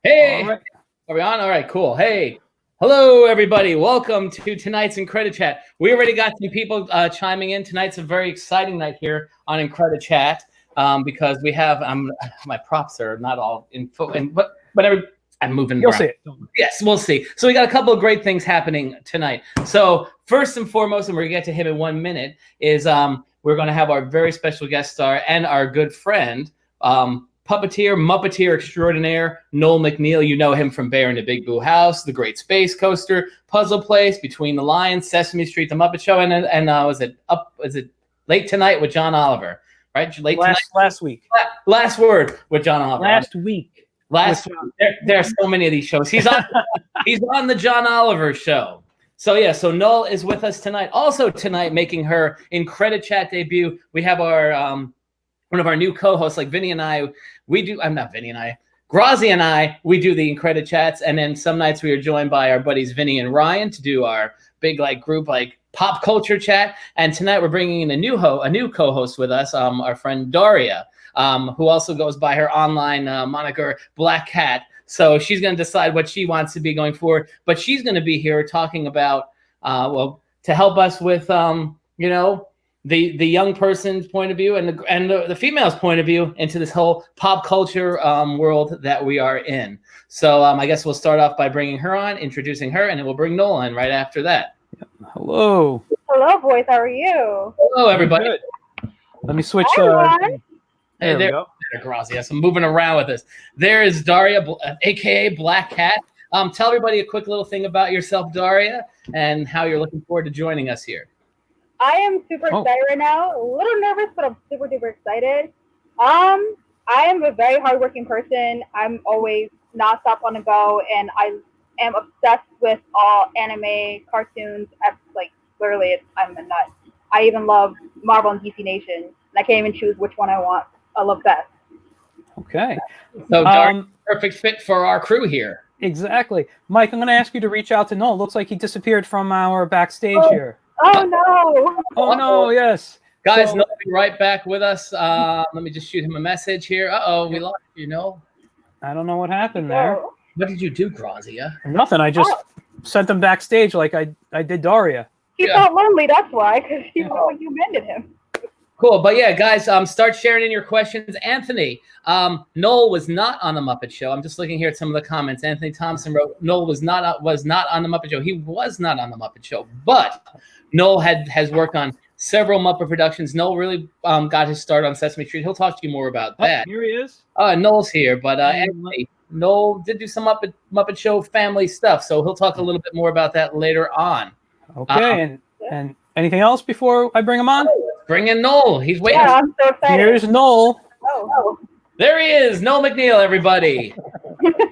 Hey, all right. Are we on? All right, cool. Hey, hello, everybody. Welcome to tonight's IncrediChat. We already got some people chiming in. Tonight's a very exciting night here on IncrediChat because we have my props are not all in, but I'm moving. You'll around. see it. Yes, we'll see. So we got a couple of great things happening tonight. So first and foremost, and we're gonna get to him in 1 minute, is we're going to have our very special guest star and our good friend. Muppeteer extraordinaire, Noel MacNeal. You know him from Bear in the Big Blue House, The Great Space Coaster, Puzzle Place, Between the Lions, Sesame Street, The Muppet Show, and was it Late Tonight with John Oliver, right? Last week. Last Word with John Oliver. Last week. There are so many of these shows. He's on the John Oliver show. So yeah, so Noel is with us tonight. Also tonight, making her IncrediChat debut, we have our one of our new co-hosts, like Vinny and I. Grassia and I, we do the IncrediChats, and then some nights we are joined by our buddies Vinny and Ryan to do our big group pop culture chat. And tonight we're bringing in a new co-host with us, our friend Daria, who also goes by her online moniker Black Cat. So she's going to decide what she wants to be going forward, but she's going to be here talking about to help us with the young person's point of view and the female's point of view into this whole pop culture world that we are in. So I guess we'll start off by bringing her on, introducing her, and then we'll bring Noel in right after that. Hello. Hello, boys. How are you? Hello, everybody. Good. Let me switch. There we go. Grassia. So I'm moving around with this. There is Daria, a.k.a. Black Cat. Tell everybody a quick little thing about yourself, Daria, and how you're looking forward to joining us here. I am super excited right now. A little nervous, but I'm super duper excited. I am a very hardworking person. I'm always nonstop on the go, and I am obsessed with all anime, cartoons. Literally, I'm a nut. I even love Marvel and DC Nation, and I can't even choose which one I love best. Okay. So, perfect fit for our crew here. Exactly. Mike, I'm going to ask you to reach out to Noel. Looks like he disappeared from our backstage here. Oh, no. Oh, no, yes. Guys, Noel will be right back with us. Let me just shoot him a message here. Uh-oh, we lost you, Noel. I don't know what happened there. What did you do, Grassia? Nothing. I just sent him backstage like I did Daria. He felt lonely, that's why, because he felt like you mended him. Cool, but yeah, guys, start sharing in your questions. Anthony, Noel was not on the Muppet Show. I'm just looking here at some of the comments. Anthony Thompson wrote, Noel was not on the Muppet Show. He was not on the Muppet Show, but Noel has worked on several Muppet productions. Noel really got his start on Sesame Street. He'll talk to you more about that. Here he is. Noel's here, but Anthony, Noel did do some Muppet Show family stuff, so he'll talk a little bit more about that later on. Okay, and anything else before I bring him on? Bring in Noel. He's waiting. Yeah, I'm so excited. Here's Noel. Oh. There he is, Noel MacNeal, everybody.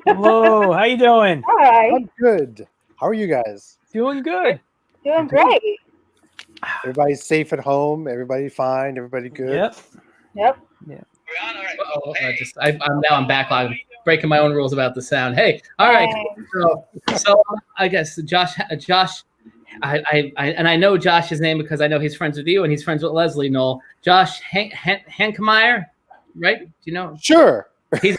Hello, how you doing? Hi. I'm good. How are you guys? Doing good. Doing great. Everybody's safe at home. Everybody fine. Everybody good. Yep. Yep. Yeah. I'm backlogged, breaking my own rules about the sound. Hey, all right. So I guess Josh. I know Josh's name because I know he's friends with you and he's friends with Leslie. Noel. Josh Hankemeyer, right? Do you know? Sure. Sure.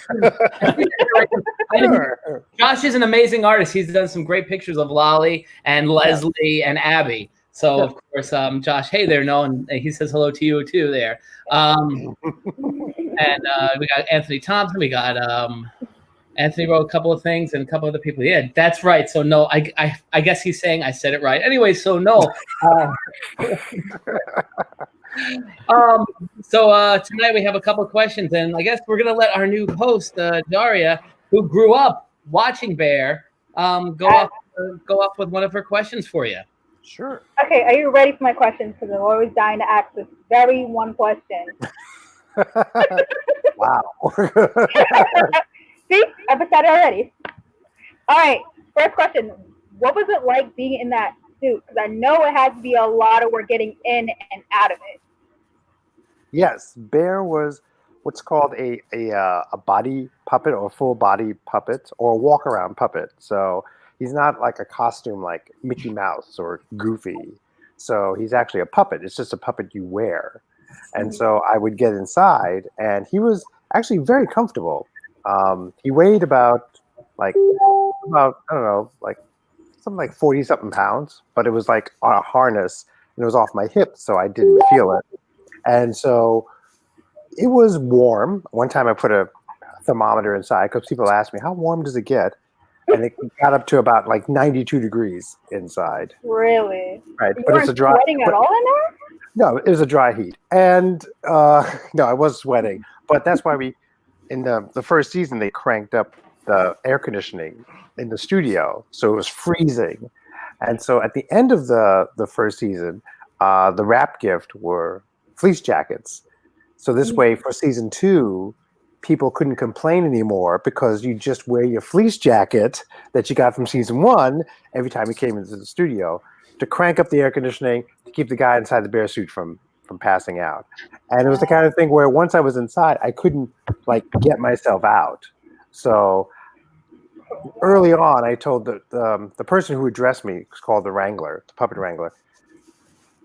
Josh is an amazing artist. He's done some great pictures of Lolly and Leslie and Abby. So of course, Josh, hey there, Noel, and he says hello to you too there. And we got Anthony Thompson. We got Anthony wrote a couple of things and a couple other people. Yeah, that's right. So no, I guess he's saying I said it right. Anyway, so no. So tonight we have a couple of questions, and I guess we're gonna let our new host Daria, who grew up watching Bear, go off with one of her questions for you. Sure. Okay, are you ready for my questions? Because I'm always dying to ask this very one question. Wow. See, I've decided already. All right, first question. What was it like being in that suit? Because I know it has to be a lot of work getting in and out of it. Yes, Bear was what's called a body puppet or full body puppet or a walk around puppet. So he's not like a costume like Mickey Mouse or Goofy. So he's actually a puppet. It's just a puppet you wear. And so I would get inside, and he was actually very comfortable. He weighed about like about, I don't know, like something like 40 something pounds, but it was like on a harness and it was off my hip, so I didn't feel it. And so it was warm. One time I put a thermometer inside because people asked me, how warm does it get? And it got up to about like 92 degrees inside. Really? Right. You But it's weren't a dry, sweating at all in there? no, it was a dry heat. And no, I was sweating. But that's why we, in the first season, they cranked up the air conditioning in the studio. So it was freezing. And so at the end of the first season, the wrap gift were fleece jackets. So this way, for season 2, people couldn't complain anymore because you just wear your fleece jacket that you got from season 1 every time you came into the studio to crank up the air conditioning to keep the guy inside the bear suit from passing out. And it was the kind of thing where once I was inside, I couldn't like get myself out. So early on, I told the person who addressed me, it's called the Wrangler, the puppet Wrangler,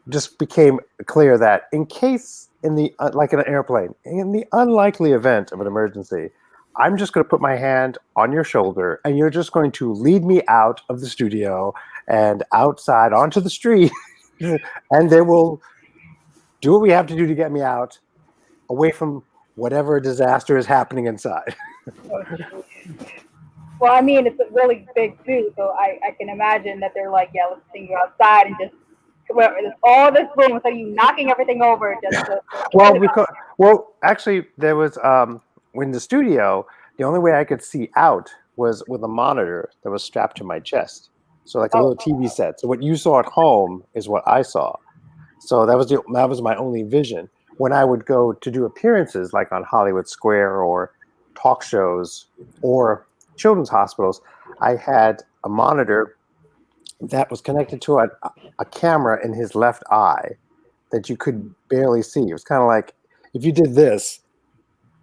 just became clear that in case in the like in an airplane, in the unlikely event of an emergency, I'm just going to put my hand on your shoulder and you're just going to lead me out of the studio and outside onto the street and then we'll do what we have to do to get me out away from whatever disaster is happening inside. Well, I mean, it's a really big too, so I can imagine that they're like, yeah, let's send you outside and just there's all this room, so you knocking everything over just to well, actually, there was in the studio, the only way I could see out was with a monitor that was strapped to my chest, so like a little TV set. So what you saw at home is what I saw. So that was my only vision. When I would go to do appearances, like on Hollywood Square or talk shows or children's hospitals, I had a monitor that was connected to a camera in his left eye that you could barely see. It was kind of like if you did this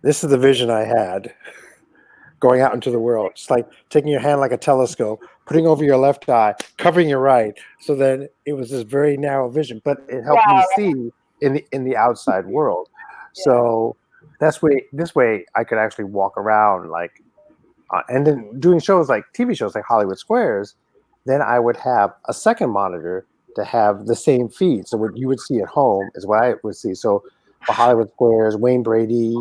is the vision I had going out into the world. It's like taking your hand like a telescope, putting over your left eye, covering your right. So then it was this very narrow vision, but it helped me see in the outside world. So this way I could actually walk around like, and then doing shows like TV shows like Hollywood Squares, then I would have a second monitor to have the same feed. So what you would see at home is what I would see. So for Hollywood Squares, Wayne Brady,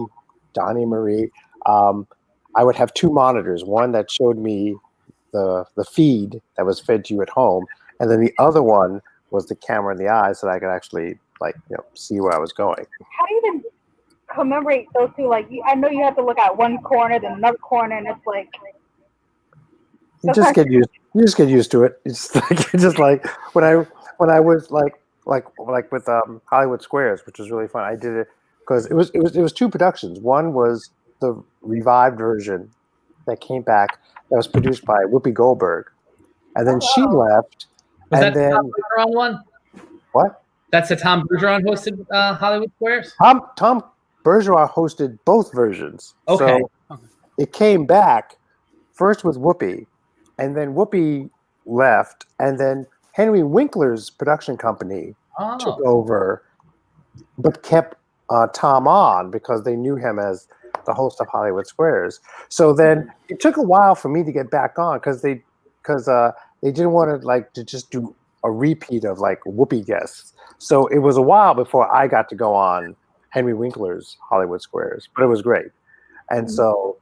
Donnie Marie, I would have 2 monitors, one that showed me the feed that was fed to you at home, and then the other one was the camera in the eye so that I could actually see where I was going. How do you even commemorate those two? Like, I know you have to look at one corner, then another corner, and it's like you just get used to it. It's like when I was like with Hollywood Squares, which was really fun. I did it because it was 2 productions. One was the revived version that came back that was produced by Whoopi Goldberg, and then she left. Was and that then the Tom Bergeron one? What? That's the Tom Bergeron hosted Hollywood Squares? Tom Bergeron hosted both versions. Okay. So it came back first with Whoopi, and then Whoopi left, and then Henry Winkler's production company took over, but kept Tom on because they knew him as the host of Hollywood Squares. So then it took a while for me to get back on because they didn't want to just do a repeat of like Whoopi guests. So it was a while before I got to go on Henry Winkler's Hollywood Squares, but it was great. And so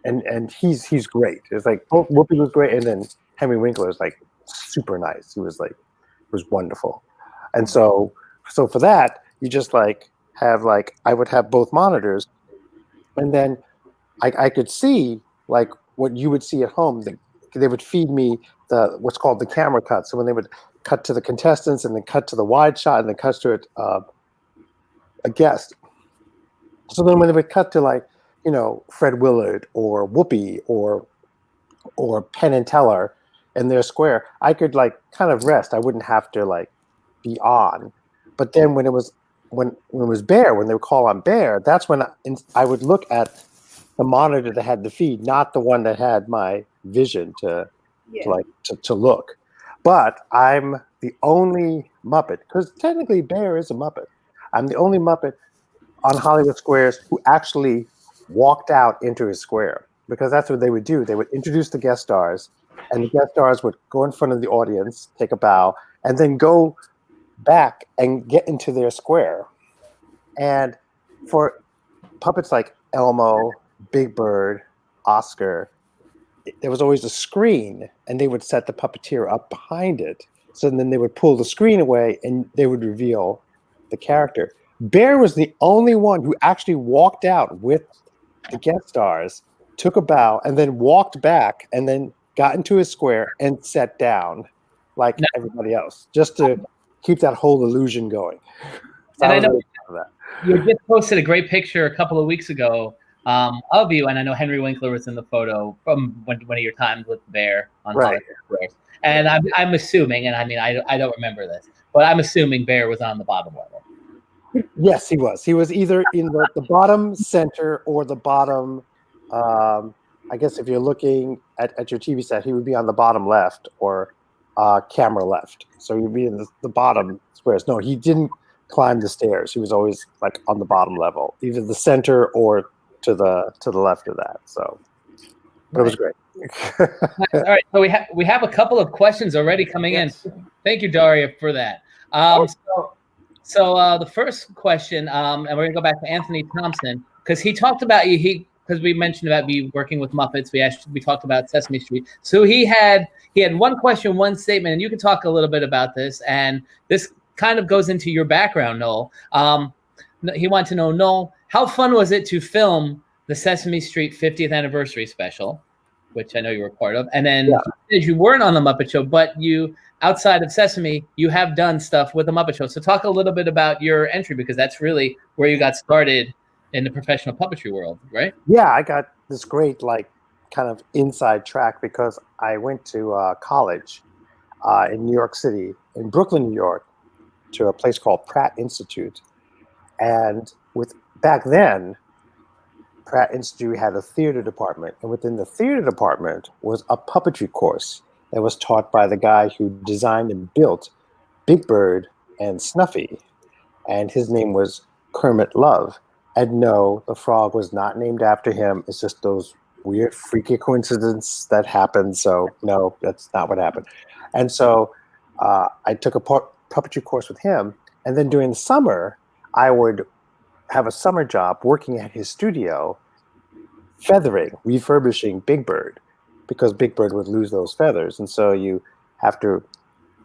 and he's great. It's like both Whoopi was great, and then Henry Winkler is like super nice. He was wonderful. And so for that, you just have I would have both monitors, and then I could see like what you would see at home. They would feed me what's called the camera cut. So when they would cut to the contestants and then cut to the wide shot and then cut to a guest. So then when they would cut to Fred Willard or Whoopi or Penn and Teller in their square, I could kind of rest. I wouldn't have to be on. But then when it was Bear, when they would call on Bear, that's when I would look at the monitor that had the feed, not the one that had my vision to look. But I'm the only Muppet, because technically Bear is a Muppet. I'm the only Muppet on Hollywood Squares who actually walked out into his square. because that's what they would do. They would introduce the guest stars, and the guest stars would go in front of the audience, take a bow, and then go back and get into their square. And for puppets like Elmo, Big Bird, Oscar, there was always a screen, and they would set the puppeteer up behind it. So then they would pull the screen away, and they would reveal the character. Bear was the only one who actually walked out with the guest stars, took a bow, and then walked back, and then got into his square and sat down like everybody else, just to keep that whole illusion going. So and I know you just posted a great picture a couple of weeks ago of you, and I know Henry Winkler was in the photo from one of your times with Bear on Hollywood Squares. And I'm assuming, and I mean I don't remember this, but I'm assuming Bear was on the bottom level. Yes, he was. He was either in the bottom center or the bottom. I guess if you're looking at your TV set, he would be on the bottom left or camera left. So he'd be in the bottom squares. No, he didn't climb the stairs. He was always like on the bottom level, either the center or to the left of that. So, but it was great. All right, so we have a couple of questions already coming in. Thank you, Daria, for that. So the first question, and we're gonna go back to Anthony Thompson because he talked about you. Because we mentioned about you working with Muppets, we talked about Sesame Street. So he had one question, one statement, and you can talk a little bit about this. And this kind of goes into your background, Noel. He wanted to know, Noel, how fun was it to film the Sesame Street 50th anniversary special, which I know you were part of, and then you weren't on the Muppet Show, but you, outside of Sesame, you have done stuff with the Muppet Show. So talk a little bit about your entry, because that's really where you got started in the professional puppetry world, right? Yeah, I got this great kind of inside track because I went to college in New York City, in Brooklyn, New York, to a place called Pratt Institute. And back then, Pratt Institute had a theater department, and within the theater department was a puppetry course that was taught by the guy who designed and built Big Bird and Snuffy, and his name was Kermit Love. And no, the frog was not named after him. It's just those weird, freaky coincidences that happened. So no, that's not what happened. And so I took a puppetry course with him, and then during the summer, I would have a summer job working at his studio, feathering, refurbishing Big Bird, because Big Bird would lose those feathers. And so you have to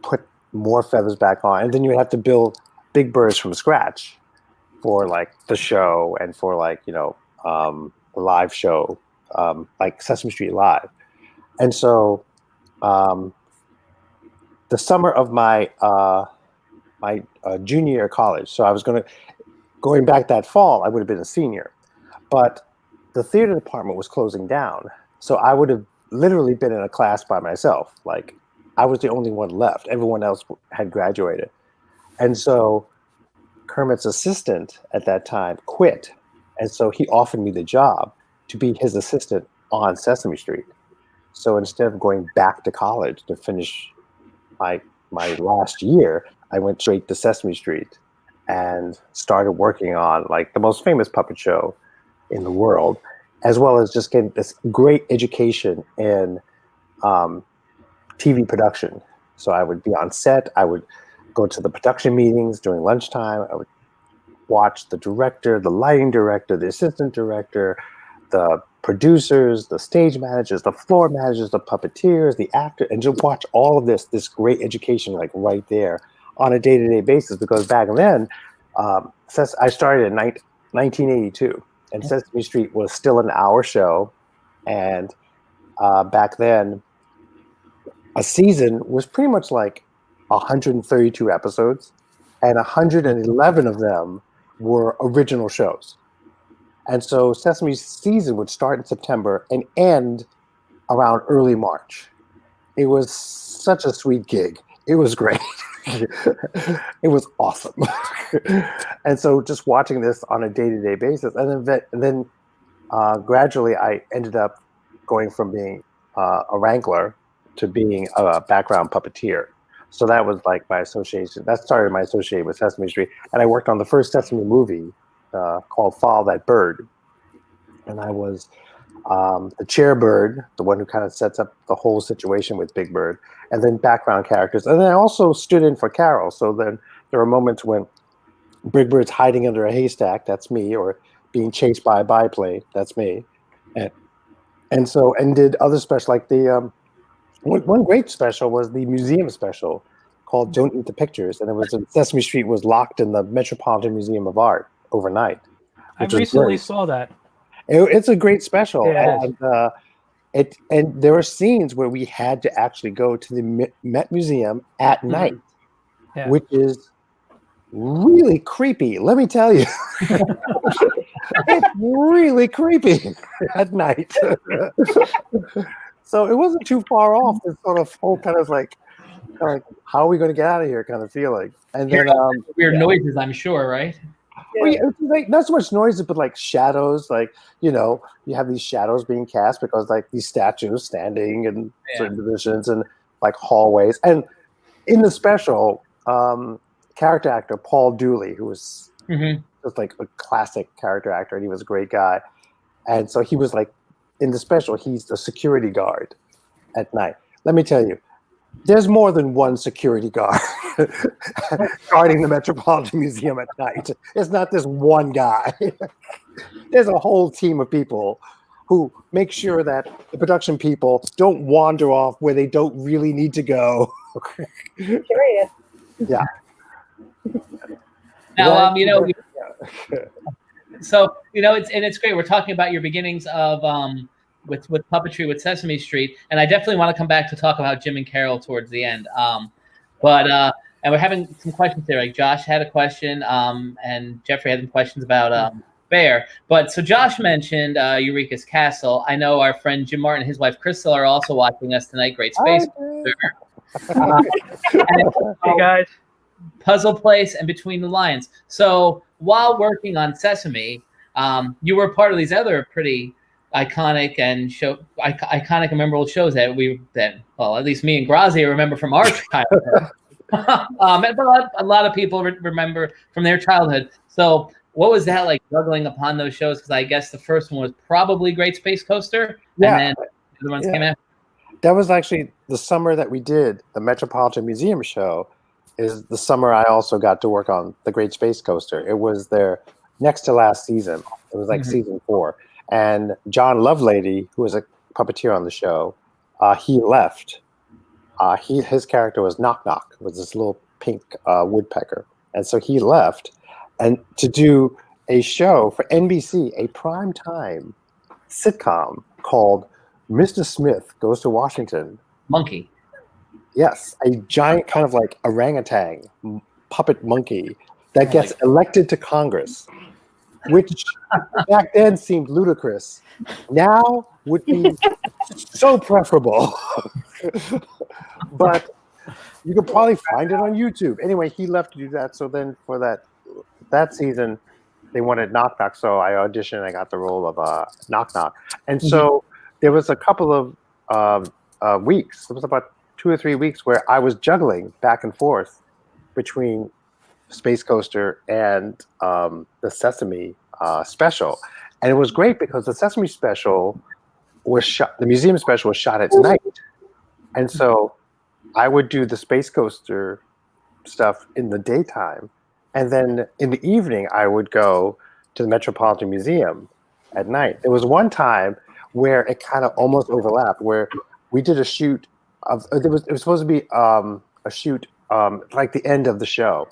put more feathers back on, and then you have to build Big Birds from scratch for the show and for the live show, like Sesame Street Live. And so the summer of my junior year of college, so I was going back that fall, I would have been a senior, but the theater department was closing down. So I would have literally been in a class by myself. I was the only one left. Everyone else had graduated. And so Kermit's assistant at that time quit. And so he offered me the job to be his assistant on Sesame Street. So instead of going back to college to finish my last year, I went straight to Sesame Street and started working on the most famous puppet show in the world, as well as just getting this great education in TV production. So I would be on set, I would go to the production meetings during lunchtime, I would watch the director, the lighting director, the assistant director, the producers, the stage managers, the floor managers, the puppeteers, the actor, and just watch all of this great education right there on a day-to-day basis. Because back then, I started in 1982, and Sesame Street was still an hour show. And back then, a season was pretty much 132 episodes, and 111 of them were original shows. And so Sesame's season would start in September and end around early March. It was such a sweet gig. It was great. It was awesome. And so just watching this on a day-to-day basis, and then gradually I ended up going from being a wrangler to being a background puppeteer. So that was my association. That started my association with Sesame Street. And I worked on the first Sesame movie called Follow That Bird. And I was the Chairbird, the one who kind of sets up the whole situation with Big Bird, and then background characters. And then I also stood in for Carol. So then there are moments when Big Bird's hiding under a haystack, that's me, or being chased by a biplane, that's me. And did other special, like the one great special was the museum special called "Don't Eat the Pictures," and it was Sesame Street was locked in the Metropolitan Museum of Art overnight. I recently saw that. It's a great special, Yeah, and there are scenes where we had to actually go to the Met Museum at night, which is really creepy. Let me tell you, it's really creepy at night. So it wasn't too far off this sort of whole kind of like how are we going to get out of here kind of feeling. And then weird noises, I'm sure, right? Well, yeah, it's like not so much noises, but like shadows. Like you have these shadows being cast because like these statues standing in certain positions and like hallways. And in the special, character actor Paul Dooley, who was just like a classic character actor, and he was a great guy. And so he was like in the special, he's the security guard at night. Let me tell you, there's more than one security guard guarding the Metropolitan Museum at night. It's not this one guy. There's a whole team of people who make sure that the production people don't wander off where they don't really need to go. Curious. Yeah. Now, so it's great. We're talking about your beginnings of with puppetry with Sesame Street, and I definitely want to come back to talk about Jim and Carol towards the end. And we're having some questions there. Like Josh had a question, and Jeffrey had some questions about Bear. But so Josh mentioned Eureka's Castle. I know our friend Jim Martin and his wife Crystal are also watching us tonight. Great space. Hey guys. Puzzle Place and Between the Lions. So while working on Sesame, you were part of these other pretty iconic and iconic and memorable shows that at least me and Grassia remember from our childhood. But a lot of people remember from their childhood. So what was that like juggling upon those shows? Because I guess the first one was probably Great Space Coaster, and then the other ones came out. That was actually the summer that we did the Metropolitan Museum show. Is the summer I also got to work on the Great Space Coaster. It was their next to last season. It was like season 4. And John Lovelady, who was a puppeteer on the show, he left. His character was Knock Knock, was this little pink woodpecker. And so he left and to do a show for NBC, a primetime sitcom called Mr. Smith Goes to Washington. Monkey. Yes, a giant kind of like orangutan puppet monkey that gets elected to Congress, which back then seemed ludicrous. Now would be so preferable. But you could probably find it on YouTube. Anyway, he left to do that. So then for that season, they wanted Knock Knock. So I auditioned and I got the role of Knock Knock. And so there was a couple of weeks. It was about 2 or 3 weeks where I was juggling back and forth between Space Coaster and the Sesame special. And it was great because the Sesame special was shot, the museum special was shot at night. And so I would do the Space Coaster stuff in the daytime. And then in the evening, I would go to the Metropolitan Museum at night. There was one time where it kind of almost overlapped, where we did a shoot it was supposed to be a shoot like the end of the show,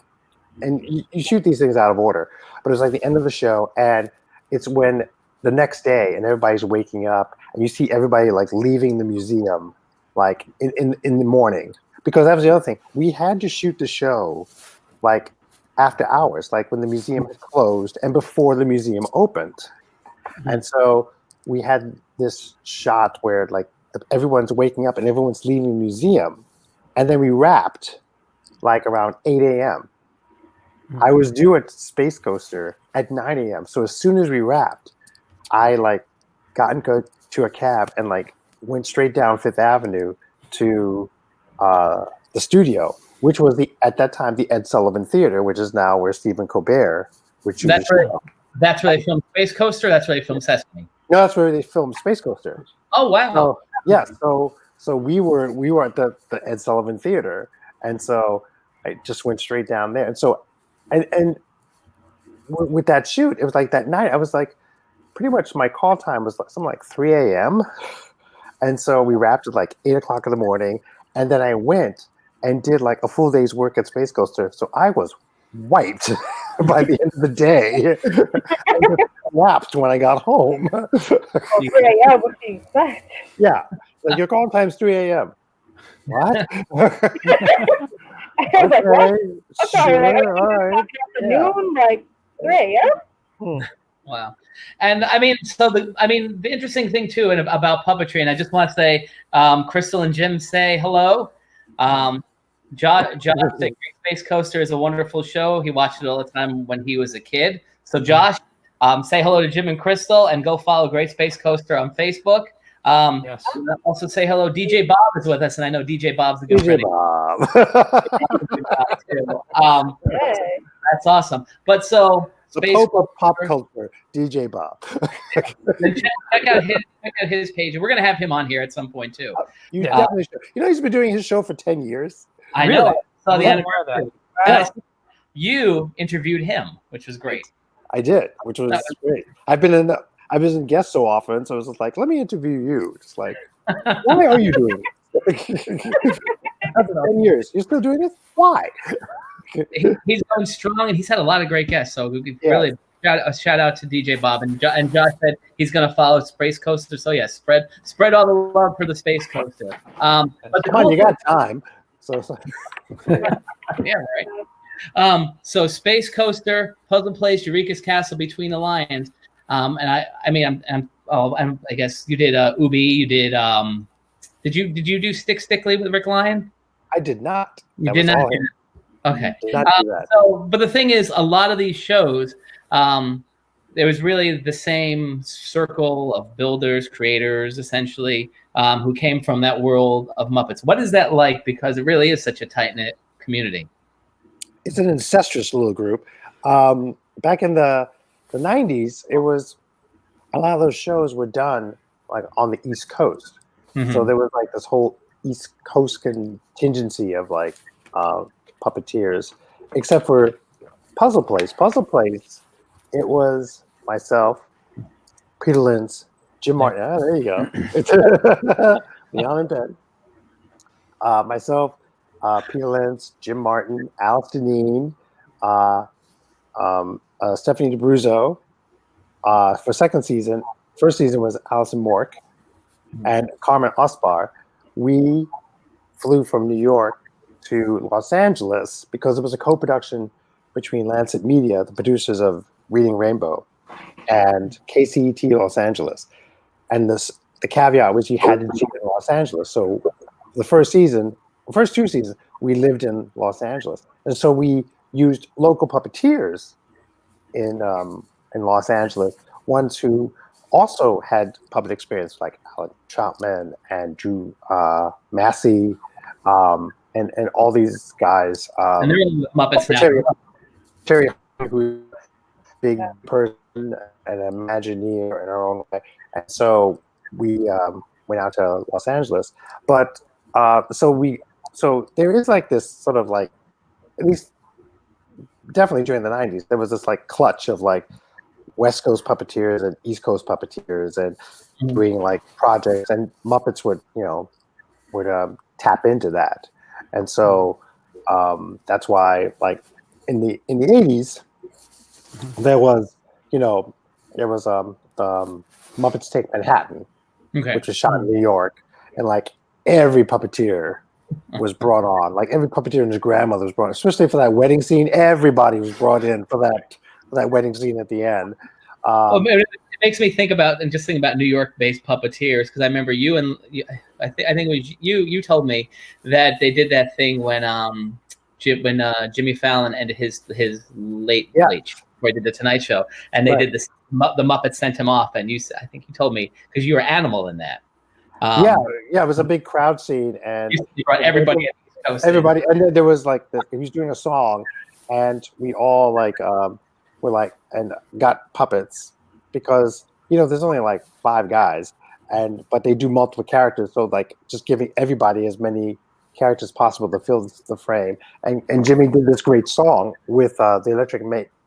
and you shoot these things out of order, but it was like the end of the show, and it's when the next day and everybody's waking up and you see everybody like leaving the museum like in the morning, because that was the other thing, we had to shoot the show like after hours, like when the museum had closed and before the museum opened. And so we had this shot where like everyone's waking up and everyone's leaving the museum, and then we wrapped like around 8 a.m. I was due at Space Coaster at 9 a.m. So as soon as we wrapped, I like got into a cab and like went straight down Fifth Avenue to the studio, which was at that time the Ed Sullivan Theater, which is now where Stephen Colbert would shoot. That's where they filmed Space Coaster. That's where they filmed Sesame. No, that's where they filmed Space Coaster. Oh wow! So yeah, so we were at the Ed Sullivan Theater, and so I just went straight down there. And so, and with that shoot, it was like that night. I was like, pretty much my call time was something like 3 a.m. And so we wrapped at like 8 o'clock in the morning, and then I went and did like a full day's work at Space Coaster. So I was wiped by the end of the day. I just collapsed when I got home. 3 a.m. What do you expect? Yeah, like your call time's 3 a.m. What? I was like, what? I'm sorry, like, Sure, all right. afternoon, like 3 a.m. Wow. And I mean, the interesting thing too, and about puppetry, and I just want to say, Crystal and Jim say hello. Josh said Great Space Coaster is a wonderful show. He watched it all the time when he was a kid. So Josh, say hello to Jim and Crystal, and go follow Great Space Coaster on Facebook. Yes. Also say hello. DJ Bob is with us, and I know DJ Bob's a good DJ friend. Bob. Hey. That's awesome. But so The Pope of pop culture, DJ Bob. check out his page. We're gonna have him on here at some point too. You definitely should. You know, he's been doing his show for 10 years. I Really? know. I saw the Yeah, end aware of that. and I saw you interviewed him, which was great. I did, which was great. I've been in guests so often, so I was just like, let me interview you. Just like, why are you doing it? After 10 years, you're still doing this? Why? He's going strong, and he's had a lot of great guests. So we could really shout out to DJ Bob, and Josh said he's going to follow Space Coaster. So yeah, spread all the love for the Space Coaster. But come on, you got time. So yeah, right. So Space Coaster, Puzzle Place, Eureka's Castle, Between the Lions, and I guess you did Ubi. You did. Did you do Stickly with Rick Lyon? I did not. You did not. Okay. Did not do that. But the thing is, a lot of these shows, there was really the same circle of builders, creators, essentially, who came from that world of Muppets. What is that like? Because it really is such a tight-knit community. It's an incestuous little group. Back in the 90s, it was a lot of those shows were done like on the East Coast. Mm-hmm. So there was like this whole East Coast contingency of like puppeteers, except for Puzzle Place. Puzzle Place, it was myself, Peter Lentz, Jim Martin. Ah, there you go. It's Leon and Ben. Myself, Peter Lentz, Jim Martin, Alice Deneen, Stephanie DeBruzzo. For second season, first season was Alison Mork and Carmen Osbar. We flew from New York to Los Angeles because it was a co-production between Lancet Media, the producers of Reading Rainbow, and KCET Los Angeles. And the caveat was you had to shoot in Los Angeles. So the first two seasons, we lived in Los Angeles. And so we used local puppeteers in Los Angeles, ones who also had puppet experience, like Alan Troutman and Drew Massey, and all these guys. And they're in the Muppets now. Terry, who's a big person and an Imagineer in our own way. And so we went out to Los Angeles. But so there is like this sort of like, at least definitely during the 90s, there was this like clutch of like West Coast puppeteers and East Coast puppeteers and doing like projects, and Muppets would tap into that. And so that's why, like in the 80s, there was Muppets Take Manhattan, which was shot in New York, and like every puppeteer was brought on. Like every puppeteer and his grandmother was brought on, especially for that wedding scene. Everybody was brought in for that wedding scene at the end. It makes me think about New York-based puppeteers, because I remember you and I think it was you told me that they did that thing when Jimmy Fallon ended his late show, where he did the Tonight Show, and they did this. The Muppets sent him off, and I think you told me, because you were Animal in that. It was a big crowd scene, and you brought everybody. Everybody, and then there was like he was doing a song, and we all like were like and got puppets, because there's only like 5 guys, but they do multiple characters, so like just giving everybody as many characters possible to fill the frame. And Jimmy did this great song with the Electric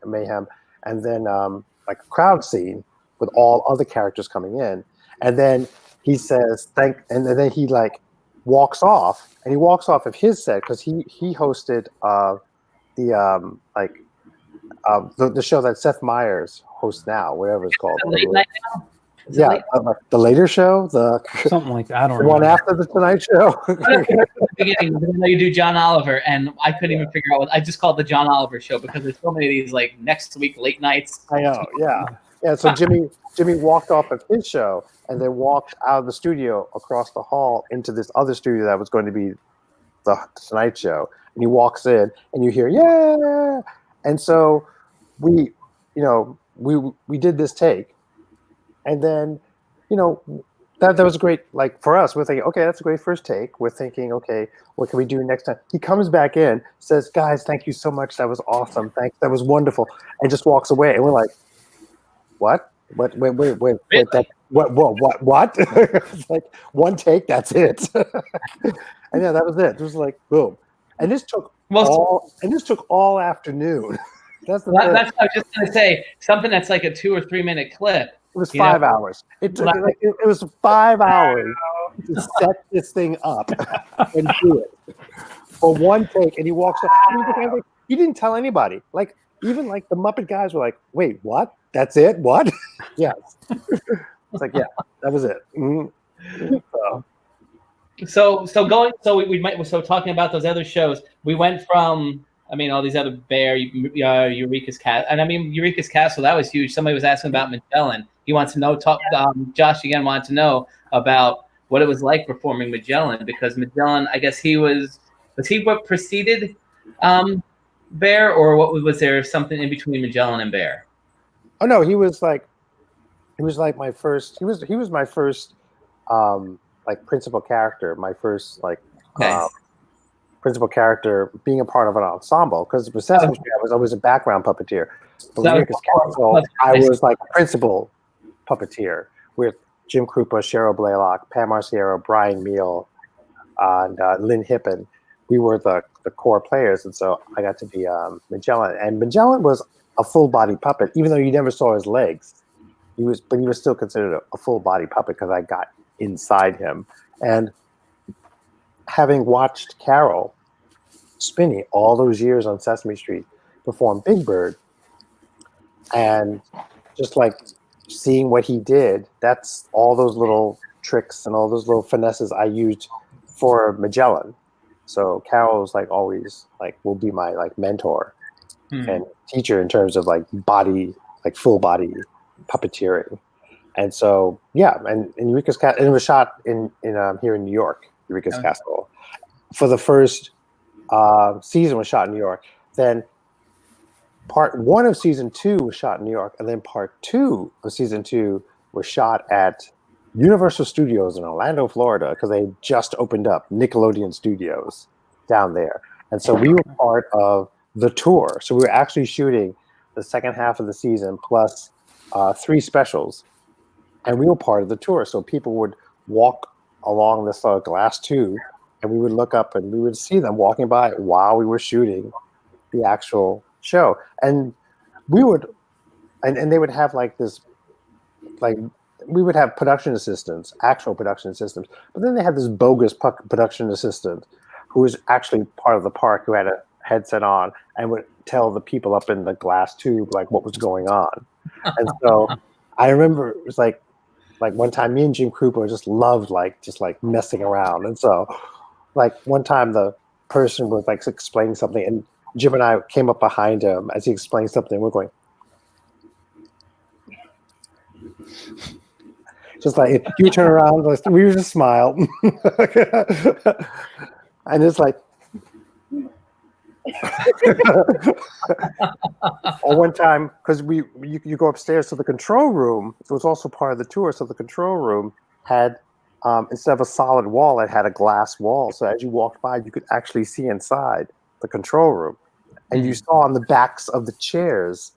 Mayhem, and then like a crowd scene with all other characters coming in, and then he says and then he like walks off, and he walks off of his set because he hosted the show that Seth Meyers hosts now, whatever it's called. Late night now? Yeah, the later show, Something like that. I don't the know. one after the Tonight Show. The beginning, I know you do John Oliver, and I couldn't even figure out what I just called the John Oliver show because there's so many of these like next week late nights. I know, yeah. So Jimmy walked off of his show and then walked out of the studio across the hall into this other studio that was going to be the Tonight Show. And he walks in, and you hear yeah, and so we did this take, and then that was great. Like for us, we're thinking, okay, that's a great first take. We're thinking, okay, what can we do next time? He comes back in, says, guys, thank you so much. That was awesome. Thanks, that was wonderful, and just walks away. And we're like, what? Wait, that what? It's like one take, that's it. And yeah, that was it. It was like boom. And this took all afternoon. That's what I was just gonna say. Something that's like a 2 or 3 minute clip. It was 5 hours. It took it was 5 hours to set this thing up and do it for one take. And he walks up. He didn't tell anybody. Like even like the Muppet guys were like, "Wait, what? That's it? What?" Yes. It's like, yeah, that was it. Mm-hmm. So talking about those other shows, we went from all these other Bear, Eureka's Castle, and Eureka's Castle, that was huge. Somebody was asking about Magellan. He wants to know. Josh again wanted to know about what it was like performing Magellan, because Magellan, I guess was he what preceded Bear, or what was there something in between Magellan and Bear? Oh no, he was my first. He was my first like principal character. My first principal character being a part of an ensemble, because with Sesame Street I was always a background puppeteer. But with Eureka's Castle, I was like a principal puppeteer with Jim Krupa, Cheryl Blaylock, Pam Marciero, Brian Meal, and Lynn Hippen. We were the core players, and so I got to be Magellan. And Magellan was a full body puppet, even though you never saw his legs. He was still considered a full body puppet because I got inside him. And having watched Carol Spinney all those years on Sesame Street perform Big Bird, and just like seeing what he did, that's all those little tricks and all those little finesses I used for Magellan. So Carol's like always like will be my like mentor and teacher in terms of like body, like full body puppeteering. And so yeah, and Eureka's Castle, and it was shot in here in New York. Eureka's Castle for the first season was shot in New York. Then part 1 of season 2 was shot in New York, and then part 2 of season 2 was shot at Universal Studios in Orlando, Florida, because they just opened up Nickelodeon Studios down there. And so we were part of the tour. So we were actually shooting the second half of the season plus 3 specials, and we were part of the tour. So people would walk along this glass tube, and we would look up and we would see them walking by while we were shooting the actual show. And we would, and they would have like this, like we would have production assistants, actual production assistants, but then they had this bogus production assistant who was actually part of the park, who had a headset on and would tell the people up in the glass tube like what was going on. And so I remember it was like one time me and Jim Krupa just loved just messing around. And so like one time the person was like explaining something, and Jim and I came up behind him as he explained something. We're going, just like, you turn around, we would just smile. And it's like, or one time, because you go upstairs to the control room. It was also part of the tour. So the control room had, instead of a solid wall, it had a glass wall. So as you walked by, you could actually see inside the control room. And you saw on the backs of the chairs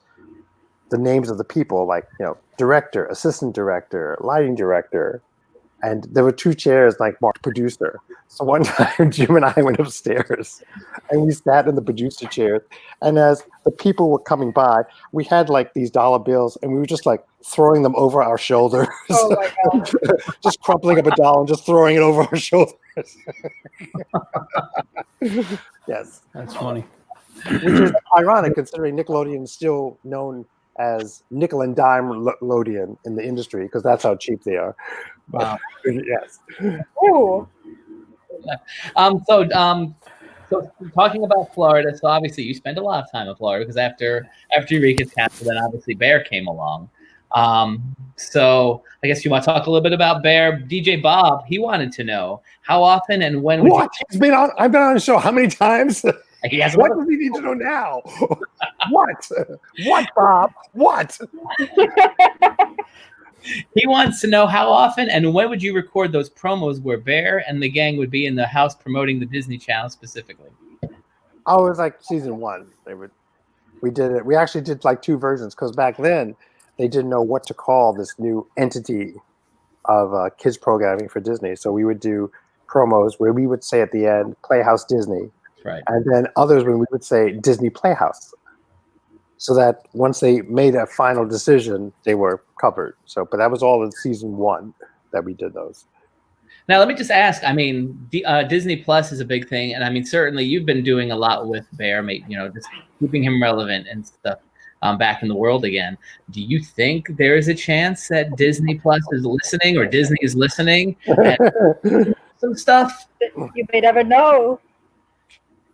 the names of the people, like, director, assistant director, lighting director, and there were 2 chairs like marked producer. So one time Jim and I went upstairs and we sat in the producer chair, and as the people were coming by, we had like these dollar bills and we were just like throwing them over our shoulders. Oh my god. Just crumpling up a dollar and just throwing it over our shoulders. Yes. That's funny. Which is ironic considering Nickelodeon is still known as nickel and dime Lodian in the industry because that's how cheap they are. Wow. Yes. Ooh. So talking about Florida, so obviously you spent a lot of time in Florida because after Eureka's canceled, then obviously Bear came along. So I guess you want to talk a little bit about Bear. DJ Bob, he wanted to know how often and when would What? He's been on. I've been on the show how many times? He has What does he need to know now? What? What, Bob? What? He wants to know how often and when would you record those promos where Bear and the gang would be in the house promoting the Disney Channel specifically? Oh, it was like season 1. We did it. We actually did like 2 versions because back then they didn't know what to call this new entity of kids programming for Disney. So we would do promos where we would say at the end, Playhouse Disney. Right. And then others when we would say Disney Playhouse. So that once they made a final decision, they were covered. So, but that was all in season 1 that we did those. Now, let me just ask. I mean, Disney Plus is a big thing, and I mean, certainly you've been doing a lot with Bear, just keeping him relevant and stuff back in the world again. Do you think there is a chance that Disney Plus is listening, or Disney is listening, and some stuff? You may never know.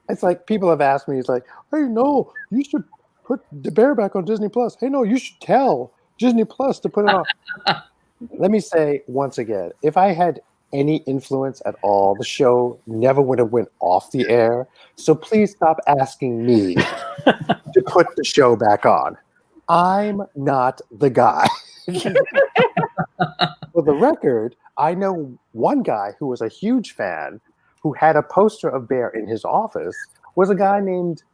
It's like people have asked me. It's like, hey, no, you should put the Bear back on Disney Plus. Hey, no, you should tell Disney Plus to put it on. Let me say once again, if I had any influence at all, the show never would have went off the air. So please stop asking me to put the show back on. I'm not the guy. For the record, I know one guy who was a huge fan who had a poster of Bear in his office was a guy named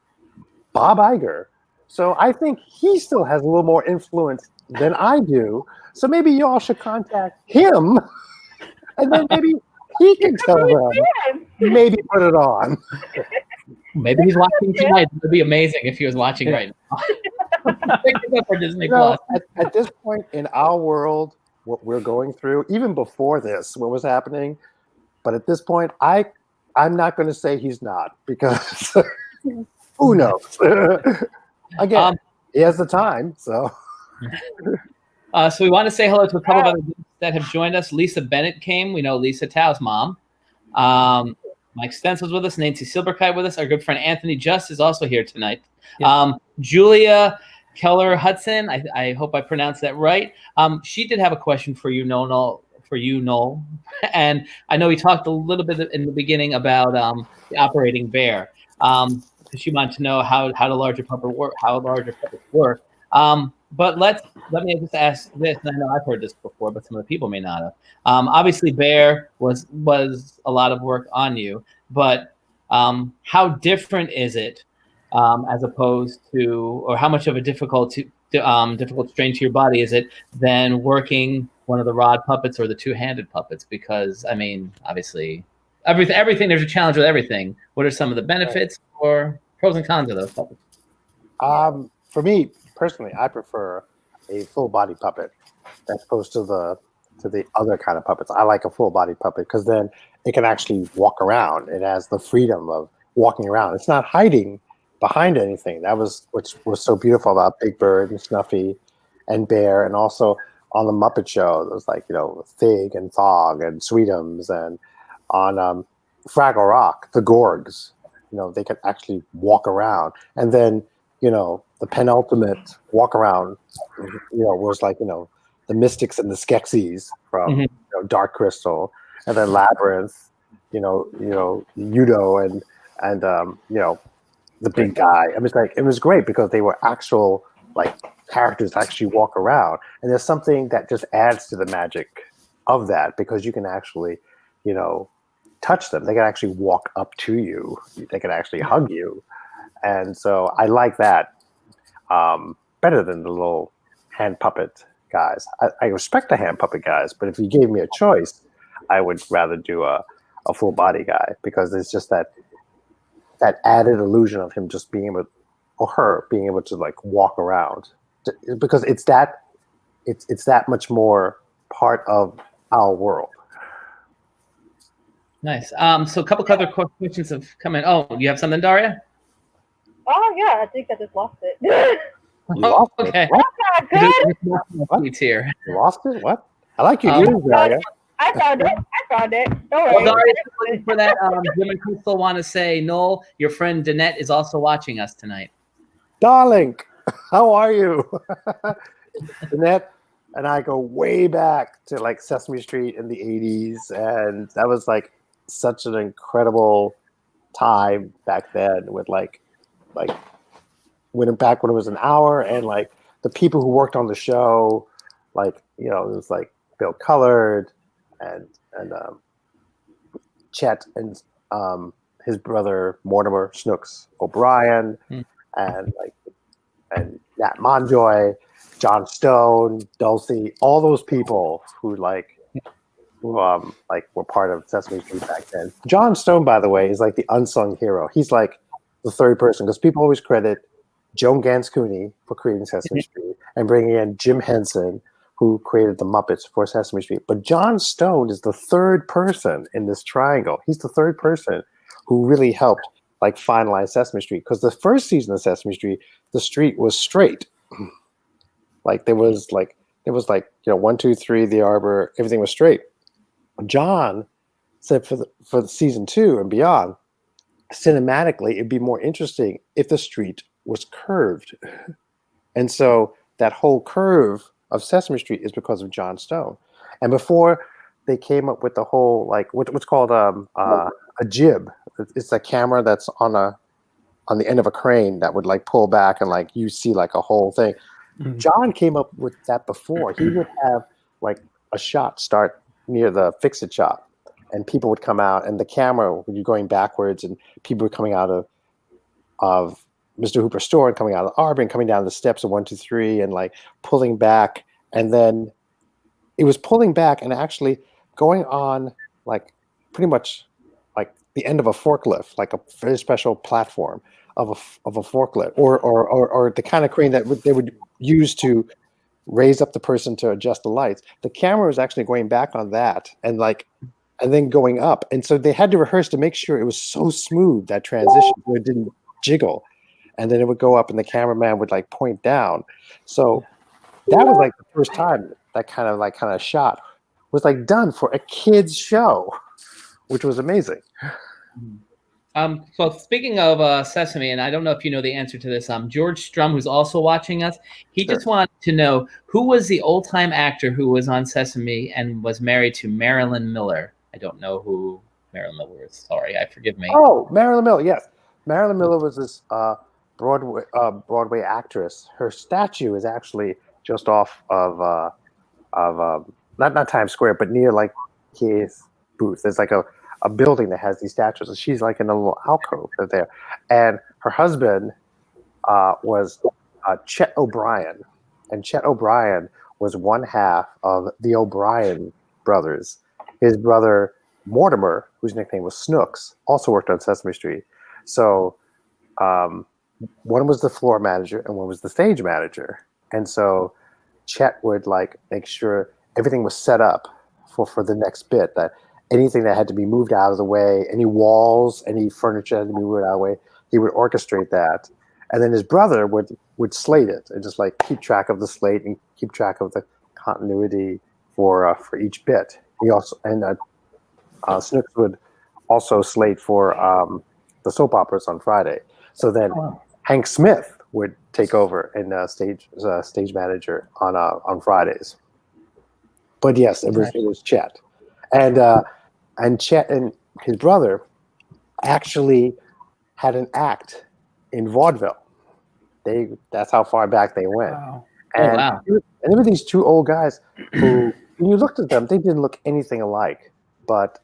Bob Iger. So I think he still has a little more influence than I do. So maybe y'all should contact him, and then maybe he can tell them. Maybe put it on. Maybe he's watching tonight. It would be amazing if he was watching right now. Pick it up for Disney Plus. At this point in our world, what we're going through, even before this, what was happening, but at this point, I'm not going to say he's not, because who knows? Again, he has the time, so. So we want to say hello to a couple of other guests that have joined us. Lisa Bennett came. We know Lisa Tao's mom. Mike Stencil's with us. Nancy Silberkite with us. Our good friend Anthony Just is also here tonight. Yes. Julia Keller Hudson. I hope I pronounced that right. She did have a question for you, Noel. And I know we talked a little bit in the beginning about the operating Bear. She wanted to know how the larger puppet work, how larger puppets work. But let me just ask this, and I know I've heard this before, but some of the people may not have. Obviously, Bear was a lot of work on you, but how different is it as opposed to, or how much of a difficult strain to your body is it than working one of the rod puppets or the two-handed puppets? Because I mean, obviously, everything there's a challenge with everything. What are some of the benefits or pros and cons of those puppets? For me personally, I prefer a full body puppet as opposed to the other kind of puppets. I like a full body puppet because then it can actually walk around. It has the freedom of walking around. It's not hiding behind anything. That was which was so beautiful about Big Bird and Snuffy and Bear, and also on the Muppet Show, there was like, Fig and Fog and Sweetums, and on Fraggle Rock, the Gorgs, they could actually walk around. And then, the penultimate walk around, was like, the Mystics and the Skeksis from Dark Crystal, and then Labyrinth, Udo and the big guy. I mean, it was great because they were actual like characters that actually walk around, and there's something that just adds to the magic of that because you can actually, touch them. They can actually walk up to you. They can actually hug you, and so I like that better than the little hand puppet guys. I respect the hand puppet guys, but if you gave me a choice, I would rather do a full body guy, because it's just that added illusion of him just being able, or her being able to like walk around, because it's that much more part of our world. Nice. So a couple other questions have come in. Oh, you have something, Daria? Oh yeah, I think I just lost it. You lost it. Okay. What? It's here. You lost it? What? I like your ears, Daria. I found it. Don't Well, worry. Daria, looking for that. Jim and Crystal want to say, Noel, your friend Danette is also watching us tonight. Darling, how are you? Annette and I go way back to like Sesame Street in the 80s, and that was like such an incredible time back then, with like when it was an hour, and like the people who worked on the show, like, you know, it was like Bill Colored and Chet and his brother Mortimer Snooks O'Brien, and Nat Monjoy, John Stone, Dulcie, all those people who were part of Sesame Street back then. John Stone, by the way, is like the unsung hero. He's like the third person, because people always credit Joan Gans Cooney for creating Sesame Street and bringing in Jim Henson, who created the Muppets for Sesame Street. But John Stone is the third person in this triangle. He's the third person who really helped like finalize Sesame Street, because the first season of Sesame Street, the street was straight. Like there was 1, 2, 3, the arbor, everything was straight. John said for the season 2 and beyond, cinematically it'd be more interesting if the street was curved. And so that whole curve of Sesame Street is because of John Stone. And before they came up with the whole like what's called a jib. It's a camera that's on the end of a crane that would like pull back and like you see like a whole thing. Mm-hmm. John came up with that before. He would have like a shot start near the fix-it shop, and people would come out, and the camera would be going backwards, and people were coming out of Mr. Hooper's store and coming out of the arbor and coming down the steps of 1, 2, 3 and like pulling back, and then it was pulling back and actually going on like pretty much like the end of a forklift, like a very special platform of a forklift, or the kind of crane that they would use to raise up the person to adjust the lights. The camera was actually going back on that and then going up. And so they had to rehearse to make sure it was so smooth, that transition, where it didn't jiggle. And then it would go up and the cameraman would like point down. So that was like the first time that kind of shot was like done for a kid's show, which was amazing. So speaking of Sesame, and I don't know if you know the answer to this, George Strum, who's also watching us, he just wanted to know who was the old-time actor who was on Sesame and was married to Marilyn Miller. I don't know who Marilyn Miller is. Sorry, forgive me. Oh, Marilyn Miller, yes. Marilyn Miller was this Broadway actress. Her statue is actually just off of not Times Square, but near like his booth. There's like a building that has these statues, and she's like in a little alcove there. And her husband was Chet O'Brien, and Chet O'Brien was one half of the O'Brien brothers. His brother Mortimer, whose nickname was Snooks, also worked on Sesame Street. So one was the floor manager and one was the stage manager. And so Chet would like make sure everything was set up for the next bit, that anything that had to be moved out of the way, any walls, any furniture had to be moved out of the way, he would orchestrate that. And then his brother would slate it and just like keep track of the slate and keep track of the continuity for each bit. He also, and Snooks would also slate for the soap operas on Friday. So then Hank Smith would take over and stage manager on Fridays. But yes, it was Chet. And Chet and his brother actually had an act in vaudeville. That's how far back they went. Wow. And, and there were these two old guys who, when you looked at them, they didn't look anything alike. But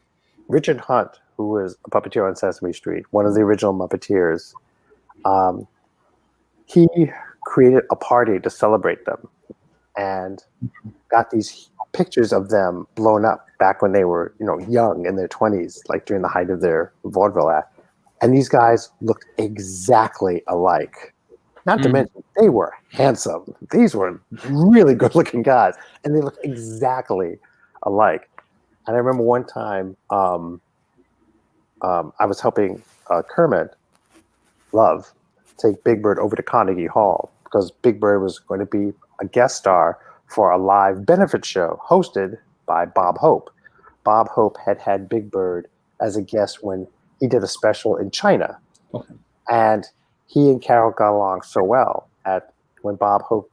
Richard Hunt, who was a puppeteer on Sesame Street, one of the original Muppeteers, he created a party to celebrate them. and got these pictures of them blown up back when they were, young in their 20s, like during the height of their vaudeville act. And these guys looked exactly alike. Not to mention, they were handsome. These were really good-looking guys, and they looked exactly alike. And I remember one time I was helping Kermit Love take Big Bird over to Carnegie Hall because Big Bird was going to be a guest star for a live benefit show hosted by Bob Hope. Bob Hope had Big Bird as a guest when he did a special in China. Okay. And he and Carol got along so well when Bob Hope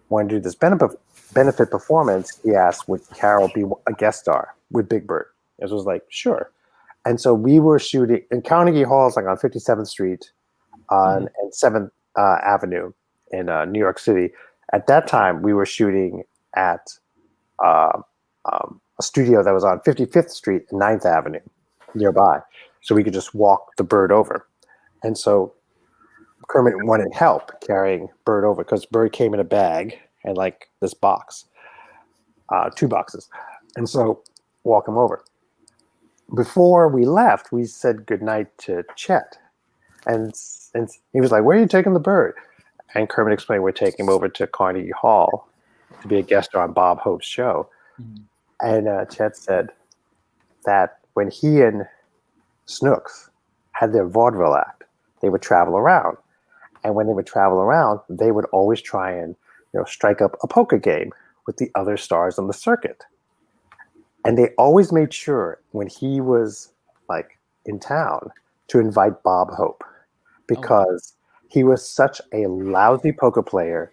wanted to do this benefit performance, he asked, would Carol be a guest star with Big Bird? It was like, sure. And so we were shooting in Carnegie Hall, like on 57th Street and 7th Avenue in New York City. At that time, we were shooting at a studio that was on 55th Street and 9th Avenue nearby. So we could just walk the Bird over. And so Kermit wanted help carrying Bird over because Bird came in a bag and like this box, 2 boxes. And so walk him over. Before we left, we said goodnight to Chet. And he was like, where are you taking the Bird? And Kermit explained, we're taking him over to Carnegie Hall to be a guest star on Bob Hope's show. Mm-hmm. And Chet said that when he and Snooks had their vaudeville act, they would travel around. And when they would travel around, they would always try and strike up a poker game with the other stars on the circuit. And they always made sure when he was like in town to invite Bob Hope because he was such a lousy poker player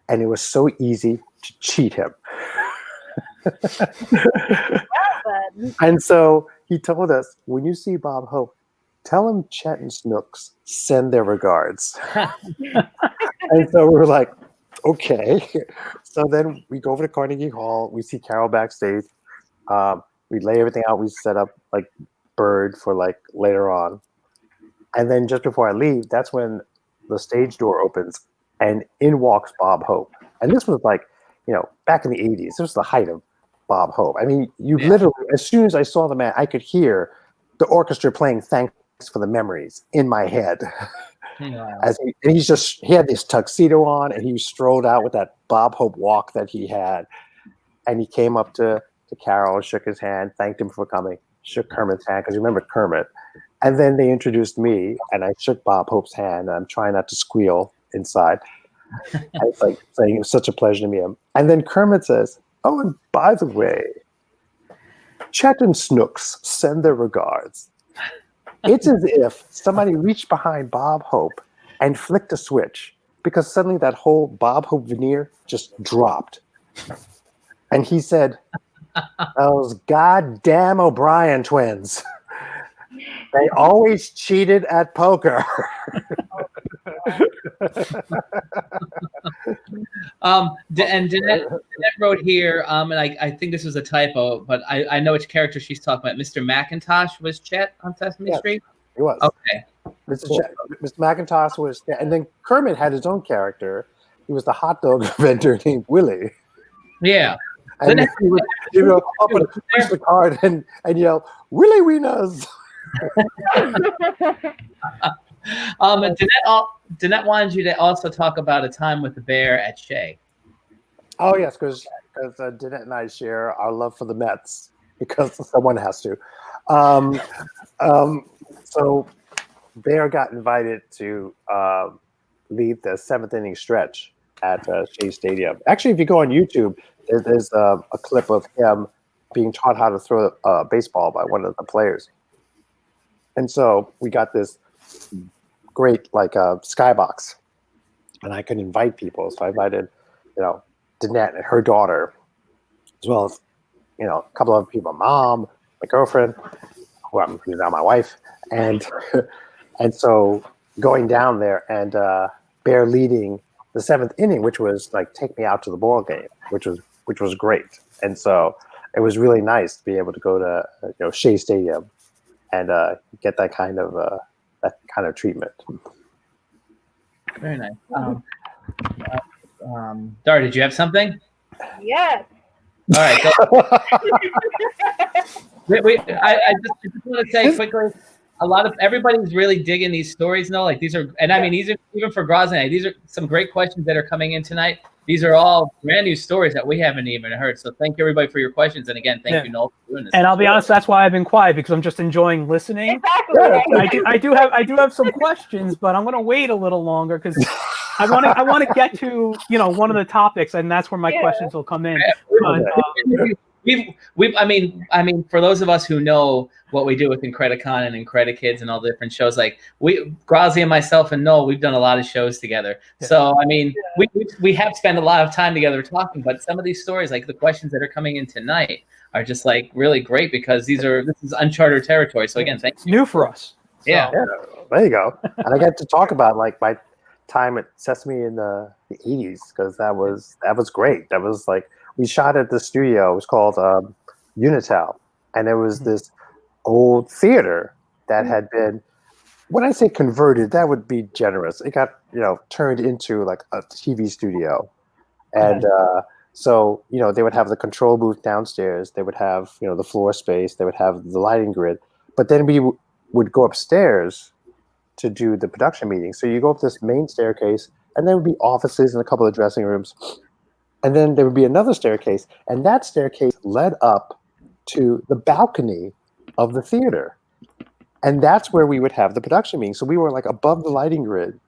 and it was so easy to cheat him. And so he told us, when you see Bob Hope, tell him Chet and Snooks send their regards. And so we were like, okay. So then we go over to Carnegie Hall. We see Carol backstage. We lay everything out. We set up like Bird for like later on. And then just before I leave, that's when the stage door opens and in walks Bob Hope. And this was like, back in the 80s. This was the height of Bob Hope. I mean, literally, as soon as I saw the man, I could hear the orchestra playing Thanks for the Memories in my head. Yeah. He had this tuxedo on and he strolled out with that Bob Hope walk that he had. And he came up to Carol, shook his hand, thanked him for coming, shook Kermit's hand, because you remember Kermit. And then they introduced me and I shook Bob Hope's hand. And I'm trying not to squeal inside. It's like saying it was such a pleasure to meet him. And then Kermit says, oh, and by the way, Chet and Snooks send their regards. It's as if somebody reached behind Bob Hope and flicked a switch because suddenly that whole Bob Hope veneer just dropped. And he said, those goddamn O'Brien twins. They always cheated at poker. And Danette wrote here, and I think this was a typo, but I know which character she's talking about. Mr. McIntosh was Chet on Sesame Street? He was. Okay. Mr. McIntosh was, and then Kermit had his own character. He was the hot dog vendor named Willie. Yeah. And he would, up and push the card and yell, Willie Wieners. Danette wanted you to also talk about a time with the bear at Shea. Oh yes, because Danette and I share our love for the Mets because someone has to. So Bear got invited to lead the 7th inning stretch at Shea Stadium. Actually, if you go on YouTube, there's a clip of him being taught how to throw a baseball by one of the players. And so we got this great skybox, and I could invite people. So I invited, Danette and her daughter, as well as, a couple of people, my mom, my girlfriend, who's now my wife, and so going down there and Bear leading the 7th inning, which was like take me out to the ball game, which was great. And so it was really nice to be able to go to Shea Stadium and get that kind of treatment. Very nice. Dara, did you have something? Yes. All right. So, I just want to say quickly, a lot of everybody's really digging these stories now. Like these are, and I mean, these are even for Grassia. These are some great questions that are coming in tonight. These are all brand new stories that we haven't even heard. So thank you everybody for your questions. And again, thank you, Noel, for doing this. And I'll be honest, that's why I've been quiet, because I'm just enjoying listening. Exactly. I do have some questions, but I'm going to wait a little longer because I want to get to one of the topics, and that's where my questions will come in. I mean, for those of us who know what we do with IncrediCon and IncrediKids and all the different shows, like Grassia and myself and Noel, we've done a lot of shows together. Yeah. So I mean, we have spent a lot of time together talking, but some of these stories, like the questions that are coming in tonight, are just like really great because this is uncharted territory. So again, thanks. It's new for us. So. Yeah, there you go. And I get to talk about like my time at Sesame in the 80s, because that was great. That was like, we shot at the studio. It was called Unitel, and it was this old theater that had been, when I say converted, that would be generous. It got turned into like a TV studio, and so they would have the control booth downstairs. They would have the floor space. They would have the lighting grid. But then we would go upstairs to do the production meeting. So you go up this main staircase, and there would be offices and a couple of dressing rooms. And then there would be another staircase, and that staircase led up to the balcony of the theater. And that's where we would have the production meeting. So we were like above the lighting grid.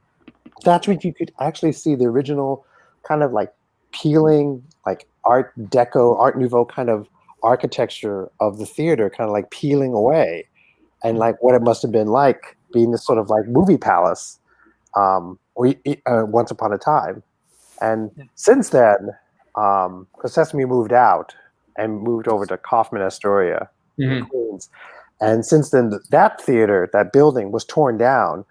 That's where you could actually see the original kind of like peeling, like Art Deco, Art Nouveau kind of architecture of the theater kind of like peeling away. And like what it must have been like being this sort of like movie palace once upon a time. And since then, because Sesame moved out and moved over to Kaufman Astoria in Queens. And since then, that theater, that building was torn down,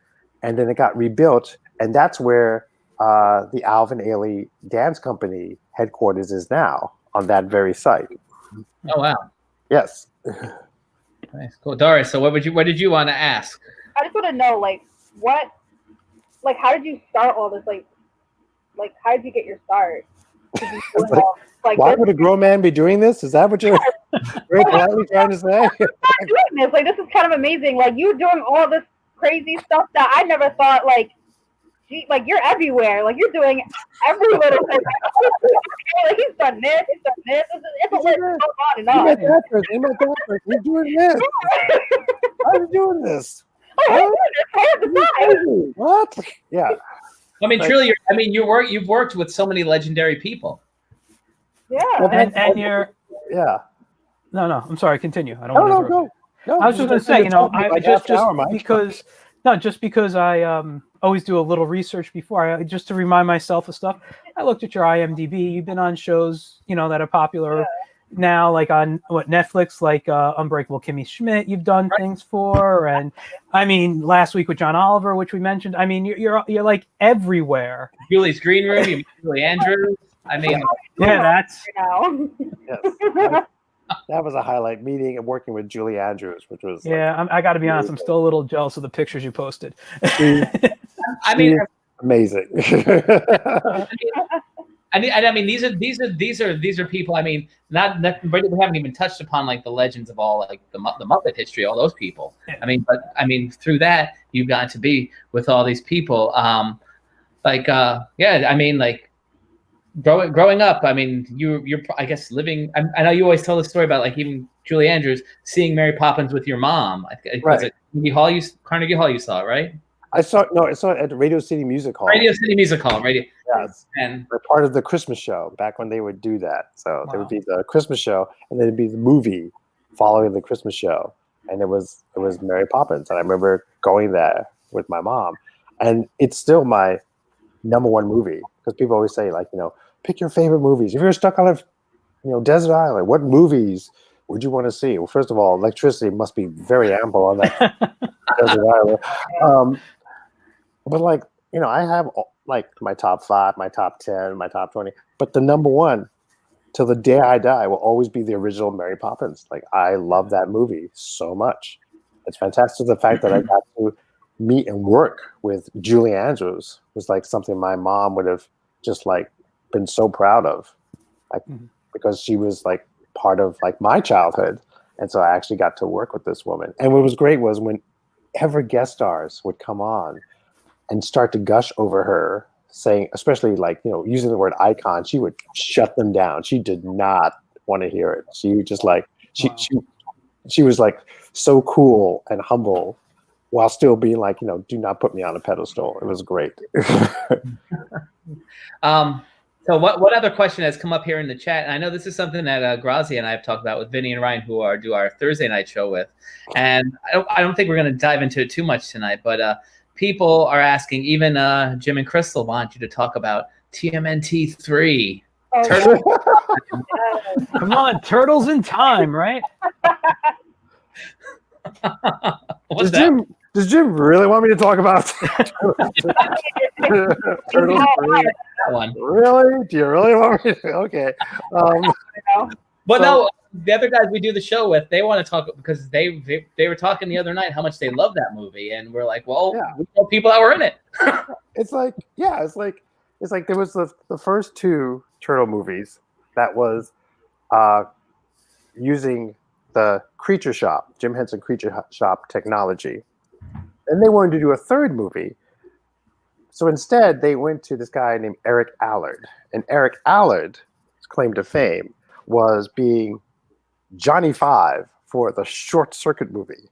and then it got rebuilt. And that's where the Alvin Ailey Dance Company headquarters is now, on that very site. Oh, wow. Yes. Nice. Cool. Doris, so what did you want to ask? I just want to know, how did you start all this? Like, how did you get your start? Why would a grown man be doing this? Is that what you're very politely trying to say? I'm doing this. Like, this is kind of amazing. Like, you doing all this crazy stuff that I never thought, you're everywhere. Like, you're doing every little thing. Like, he's done this, he's done this. It's a list going on and on. He's doing this. How are you doing this? What? Yeah. I mean, truly, you've worked with so many legendary people. Yeah. And you're. Yeah. No, I'm sorry. Continue. I don't want to interrupt. No, I was just going to say, just because I always do a little research before, just to remind myself of stuff. I looked at your IMDb. You've been on shows, that are popular now, like on Netflix, like Unbreakable Kimmy Schmidt. You've done things for, and I mean, last week with John Oliver, which we mentioned. I mean, you're like everywhere. Julie's Green Room, Julie Andrews. I mean, that's. Yes. That was a highlight, meeting and working with Julie Andrews, which was I got to be honest, I'm still a little jealous of the pictures you posted. I mean, amazing. I mean, these are people. I mean, not we haven't even touched upon like the legends of all like the Muppet history, all those people. Yeah. I mean, through that you've gotten to be with all these people. I mean, like. Growing up, I mean, you're I guess living. I know you always tell the story about like even Julie Andrews seeing Mary Poppins with your mom. Right. Was it Carnegie Hall? You saw it, right? I saw it at Radio City Music Hall. Radio City Music Hall, radio. Yes, and they're part of the Christmas show back when they would do that. So there would be the Christmas show, and then it'd be the movie following the Christmas show, and it was Mary Poppins, and I remember going there with my mom, and it's still my #1 movie, because people always say like, pick your favorite movies. If you're stuck on a desert island, what movies would you want to see? Well, first of all, electricity must be very ample on that desert island. But like, I have like my top 5, my top 10, my top 20, but the #1 till the day I die will always be the original Mary Poppins. Like, I love that movie so much. It's fantastic. The fact that I got to meet and work with Julie Andrews was like something my mom would have just like been so proud of. like because she was like part of like my childhood, and so I actually got to work with this woman. And what was great was whenever guest stars would come on and start to gush over her, saying, especially like using the word icon, she would shut them down. She did not want to hear it. She would just like she was like so cool and humble, while still being like, do not put me on a pedestal. It was great. So what other question has come up here in the chat? And I know this is something that Grassia and I have talked about with Vinny and Ryan, who do our Thursday night show with. And I don't think we're going to dive into it too much tonight, but people are asking, even Jim and Crystal want you to talk about TMNT 3. Come on, Turtles in Time, right? Does Jim really want me to talk about Turtles 3? One. Really? Do you really want me to? Okay. No, the other guys we do the show with, they want to talk because they were talking the other night how much they love that movie, and we're like, well, we know people that were in it. It's like there was the first two Turtle movies that was using the Creature Shop, Jim Henson Creature Shop technology. And they wanted to do a third movie. So instead, they went to this guy named Eric Allard. And Eric Allard's claim to fame was being Johnny Five for the Short Circuit movie.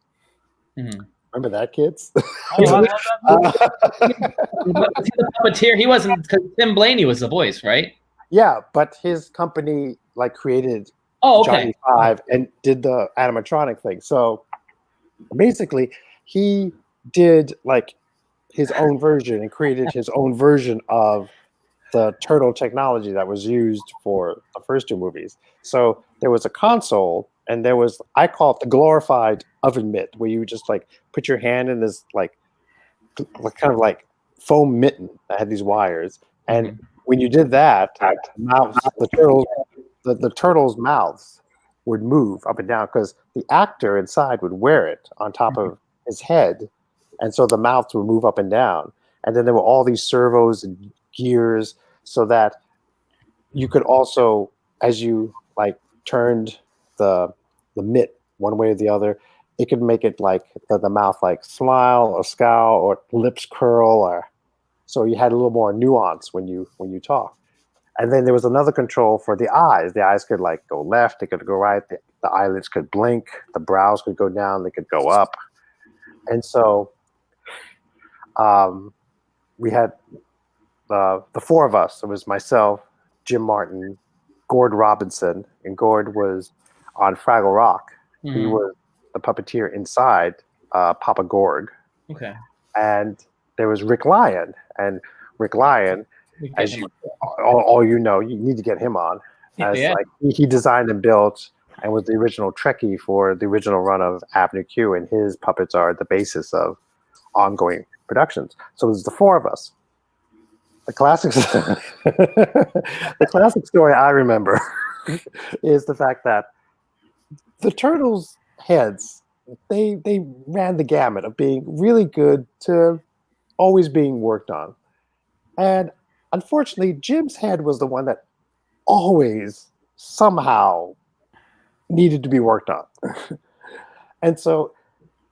Mm-hmm. Remember that, kids? Puppeteer. He wasn't, because Tim Blaney was the voice, right? Yeah, but his company like created Johnny Five and did the animatronic thing. So basically, he did like his own version and created his own version of the turtle technology that was used for the first two movies. So there was a console, and there was, I call it the glorified oven mitt, where you just like put your hand in this like kind of like foam mitten that had these wires, and when you did that, the turtles' mouths would move up and down because the actor inside would wear it on top of his head, and so the mouths would move up and down. And then there were all these servos and gears, so that you could also, as you like turned the mitt one way or the other, it could make it like the mouth like smile or scowl or lips curl, or so you had a little more nuance when you talk. And then there was another control for the eyes. The eyes could like go left, they could go right, the eyelids could blink, the brows could go down, they could go up. And so we had the four of us. It was myself, Jim Martin, Gord Robinson, and Gord was on Fraggle Rock. He was the puppeteer inside Papa Gorg. Okay. And there was Rick Lyon. And Rick Lyon, as you all you know, you need to get him on. As like he designed and built and was the original Trekkie for the original run of Avenue Q, and his puppets are the basis of ongoing productions. So it was the four of us. The classic story I remember is the fact that the Turtles' heads, they ran the gamut of being really good to always being worked on. And unfortunately, Jim's head was the one that always somehow needed to be worked on. And so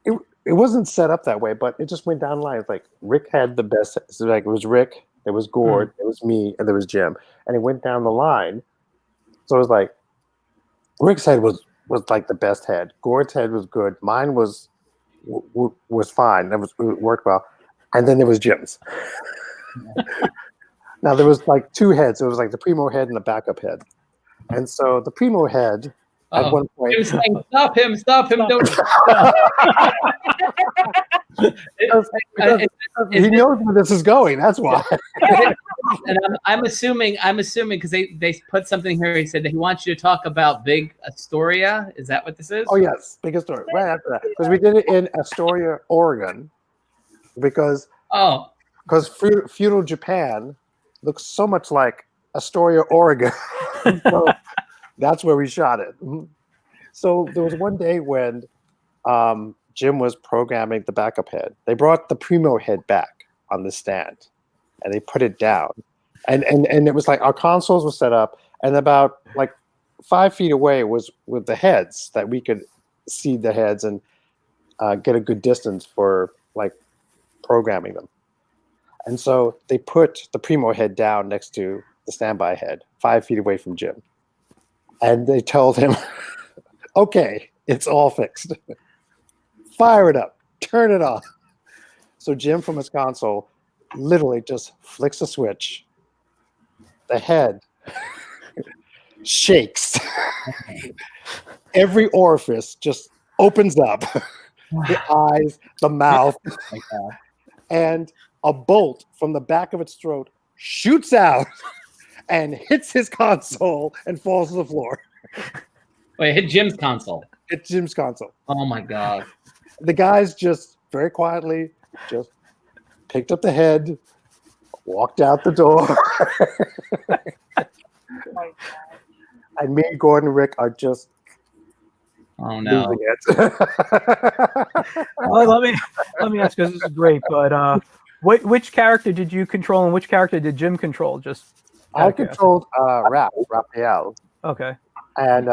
it wasn't set up that way, but it just went down the line. It's like Rick had the best. So like it was Rick, there was Gord, there was me, and there was Jim. And it went down the line. So it was like Rick's head was like the best head. Gord's head was good. Mine was fine. It worked well. And then there was Jim's. Now there was like two heads. It was like the primo head and the backup head. And so the primo head at one point, he was saying, "Stop him! Don't!" He knows where this is going. That's why. And I'm assuming because they put something here. He said that he wants you to talk about Big Astoria. Is that what this is? Oh yes, Big Astoria. Right after that, because we did it in Astoria, Oregon, because feudal Japan looks so much like Astoria, Oregon. So that's where we shot it. So there was one day when Jim was programming the backup head. They brought the primo head back on the stand, and they put it down. And it was like our consoles were set up, and about like 5 feet away was with the heads that we could see the heads and get a good distance for like programming them. And so they put the Primo head down next to the standby head, 5 feet away from Jim. And they told him, okay, it's all fixed. Fire it up, turn it on. So Jim from his console literally just flicks a switch. The head shakes. Every orifice just opens up. The eyes, the mouth, and a bolt from the back of its throat shoots out and hits his console and falls to the floor. Wait, hit Jim's console. Hit Jim's console. Oh my God. The guys just very quietly just picked up the head, walked out the door. And me, Gordon, and Rick are just losing it. Well, let me ask, because this is great, but which character did you control and which character did Jim control? Just I controlled Raphael. Okay. And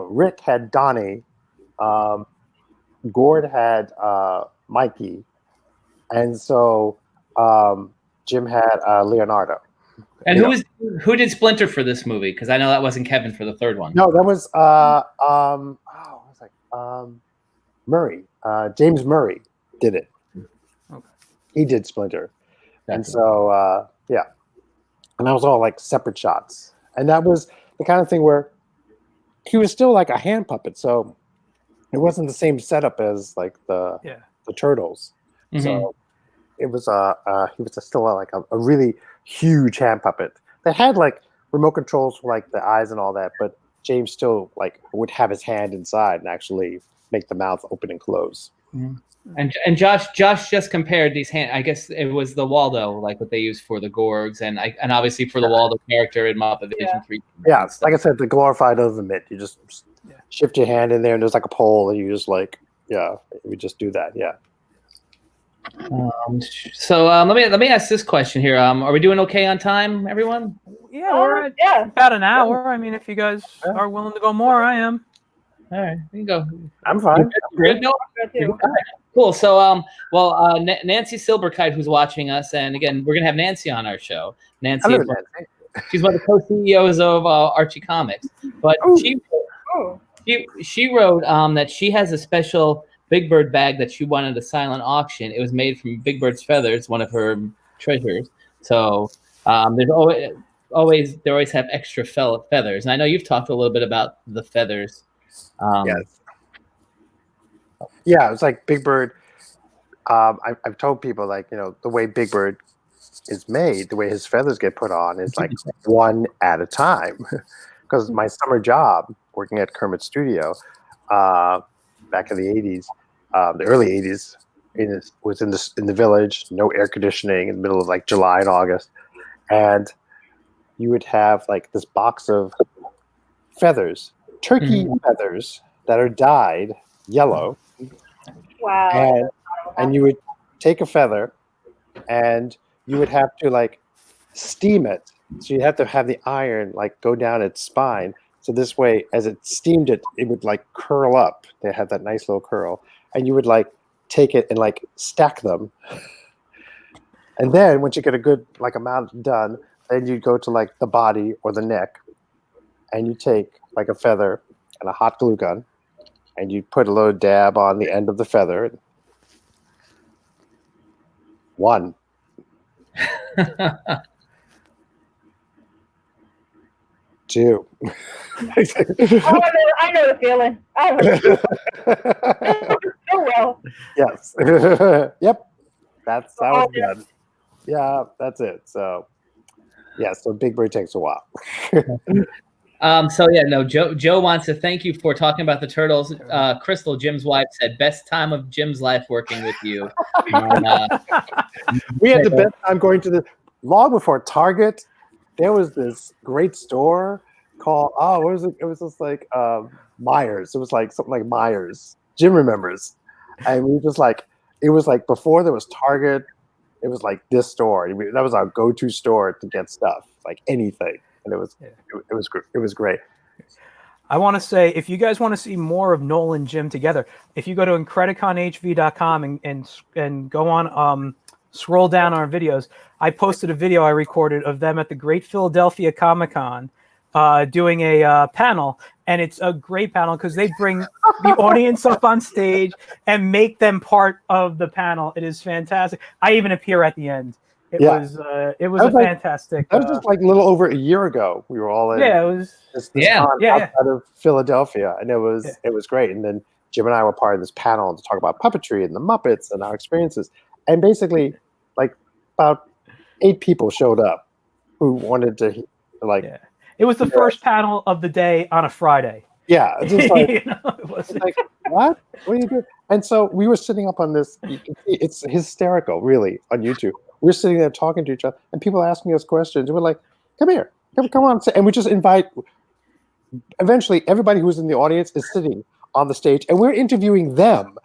Rick had Donnie. Gord had Mikey. And so Jim had Leonardo. And who did Splinter for this movie? Because I know that wasn't Kevin for the third one. No, that was Murray. James Murray did it. Okay. He did Splinter. And so yeah. And that was all like separate shots. And that was the kind of thing where he was still like a hand puppet, so it wasn't the same setup as like the Turtles. Mm-hmm. So it was he was still like a really huge hand puppet that had like remote controls for like the eyes and all that, but James still like would have his hand inside and actually make the mouth open and close. Mm-hmm. And Josh just compared these hand. I guess it was the Waldo, like what they used for the Gorgs, and obviously for the Waldo character in Muppet Vision 3. Yeah, like I said, the glorified ultimate. You just shift your hand in there, and there's like a pole, and you just like we just do that. Yeah. So let me ask this question here. Are we doing okay on time, everyone? Yeah, we're at about an hour. I mean, if you guys are willing to go more, I am. All right, you can go. I'm fine. Good? No? Cool. So, Nancy Silberkite, who's watching us, and again, we're gonna have Nancy on our show. Nancy, she's one of the co-CEOs of Archie Comics, but she wrote that she has a special Big Bird bag that she won at a silent auction. It was made from Big Bird's feathers, one of her treasures. So they always have extra feathers, and I know you've talked a little bit about the feathers. Yes. Yeah, it's like Big Bird. I've told people, like, the way Big Bird is made, the way his feathers get put on is like one at a time. Because my summer job working at Kermit's studio back in the 80s, the early 80s, was in the village, no air conditioning in the middle of like July and August. And you would have like this box of feathers, turkey feathers that are dyed yellow. Wow. And you would take a feather and you would have to like steam it. So you have to have the iron like go down its spine. So this way, as it steamed it, it would like curl up. They had that nice little curl. And you would like take it and like stack them. And then once you get a good like amount done, then you'd go to like the body or the neck and you take like a feather and a hot glue gun and you put a little dab on the end of the feather. One. Two. I know the feeling. I know so well. Yes. Yep. That was good. Yeah, that's it. So, yeah. So Big Bird takes a while. Joe wants to thank you for talking about the Turtles. Crystal, Jim's wife, said best time of Jim's life working with you. We had the best time going to long before Target. There was this great store called what was it? It was just like Myers. It was like something like Myers. Jim remembers, and we just like it was like before there was Target. It was like this store. That was our go-to store to get stuff, like anything. and it was great. I want to say, if you guys want to see more of Noel and Jim together, if you go to IncrediConHV.com and go on, scroll down our videos, I posted a video I recorded of them at the Great Philadelphia Comic-Con doing a panel, and it's a great panel because they bring the audience up on stage and make them part of the panel. It is fantastic. I even appear at the end. It was fantastic. That was just like a little over a year ago. We were all in. Yeah, it was. This outside of Philadelphia, and it was great. And then Jim and I were part of this panel to talk about puppetry and the Muppets and our experiences. And basically, like about 8 people showed up who wanted to like. Yeah. It was the first panel of the day on a Friday. Yeah, just like, it was like what? What are you doing? And so we were sitting up on this. You can see it's hysterical, really, on YouTube. We're sitting there talking to each other, and people asking us questions. And we're like, "Come here, come on!" And we just invite. Eventually, everybody who's in the audience is sitting on the stage, and we're interviewing them,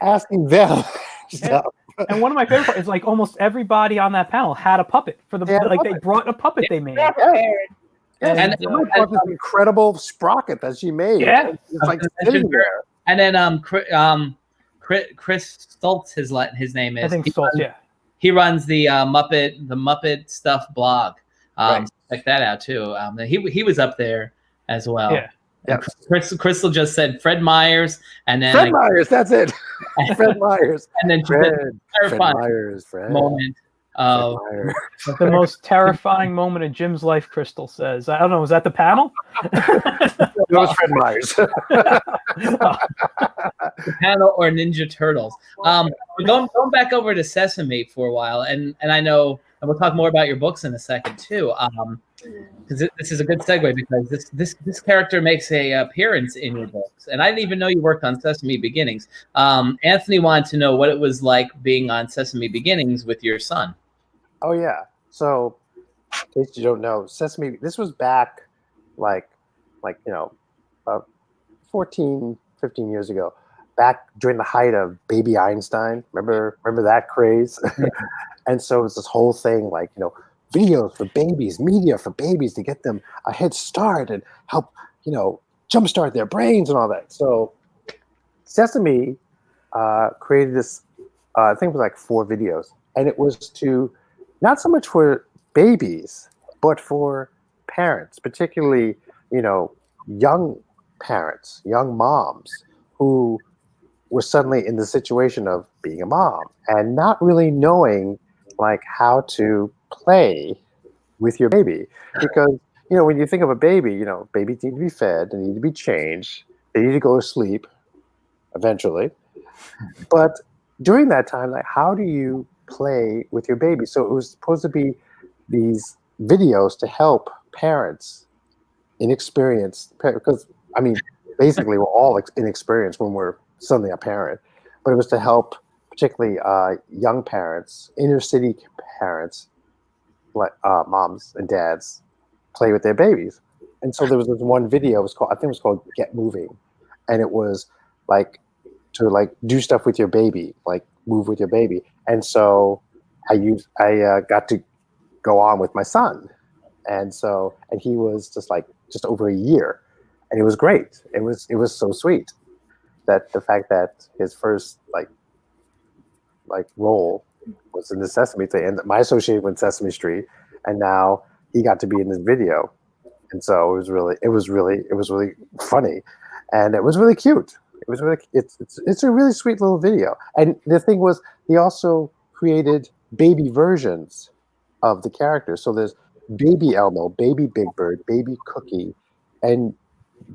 asking them stuff. And one of my favorite parts is like almost everybody on that panel had a puppet for the they brought a puppet they made. Yeah. And this incredible sprocket that she made. Yeah, it's like sitting there. And then Chris Stoltz, his name is. I think Stoltz. Yeah. He runs the Muppet Stuff blog. Check that out too. He was up there as well. Yeah. Crystal just said Fred Myers, and then Fred Myers. That's it. Fred Myers. And then Fred Myers. Moment of the most terrifying moment in Jim's life. Crystal says, "I don't know. Was that the panel?" It was Fred Myers. The panel or Ninja Turtles. Going back over to Sesame for a while, and I know, and we'll talk more about your books in a second too. Because this is a good segue, because this character makes a appearance in your books, and I didn't even know you worked on Sesame Beginnings. Anthony wanted to know what it was like being on Sesame Beginnings with your son. Oh yeah. So, in case you don't know, Sesame. This was back, like 14, 15 years ago. Back during the height of Baby Einstein. Remember that craze? And so it was this whole thing, like, videos for babies, media for babies to get them a head start and help, jumpstart their brains and all that. So Sesame created this, I think it was like 4 videos. And it was to, not so much for babies, but for parents, particularly, young parents, young moms who were suddenly in the situation of being a mom and not really knowing like how to play with your baby. Because, when you think of a baby, babies need to be fed, they need to be changed, they need to go to sleep eventually. But during that time, like, how do you play with your baby? So it was supposed to be these videos to help parents inexperienced, because basically we're all inexperienced when we're suddenly a parent, but it was to help particularly young parents, inner city parents, like moms and dads, play with their babies. And so there was this one video, I think it was called Get Moving, and it was like to like do stuff with your baby, like move with your baby. And so I got to go on with my son, and he was just over a year, and it was great. It was so sweet that the fact that his first like role was in the Sesame thing, and my association with Sesame Street, and now he got to be in this video, and so it was really funny, and it was really cute. It's a really sweet little video. And the thing was, he also created baby versions of the characters. So there's Baby Elmo, Baby Big Bird, Baby Cookie, and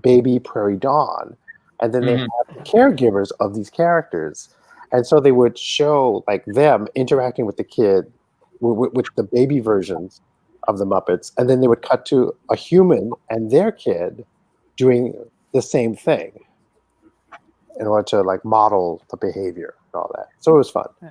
Baby Prairie Dawn, and then they have caregivers of these characters. And so they would show like them interacting with the kid, with the baby versions of the Muppets, and then they would cut to a human and their kid doing the same thing in order to like model the behavior and all that. So it was fun. Yeah.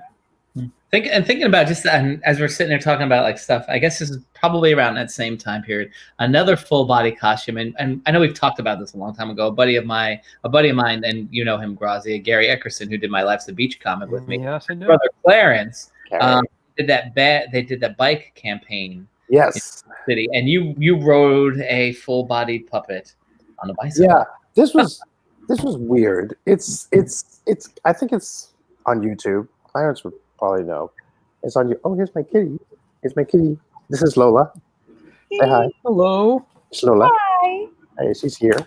Thinking about just as we're sitting there talking about like stuff, I guess this is probably around that same time period. Another full body costume, and I know we've talked about this a long time ago. A buddy of mine, and you know him, Grassia, Gary Eckerson, who did my Life's a Beach comic with me. Yes, I do. Brother Clarence did that. They did that bike campaign Yes. City, and you rode a full-bodied puppet on a bicycle. Yeah. This was weird. It's I think it's on YouTube. Clarence would probably know. It's on you. Oh, here's my kitty. Here's my kitty. This is Lola. Say hi. Hello. It's Lola. Hi. Hey, she's here.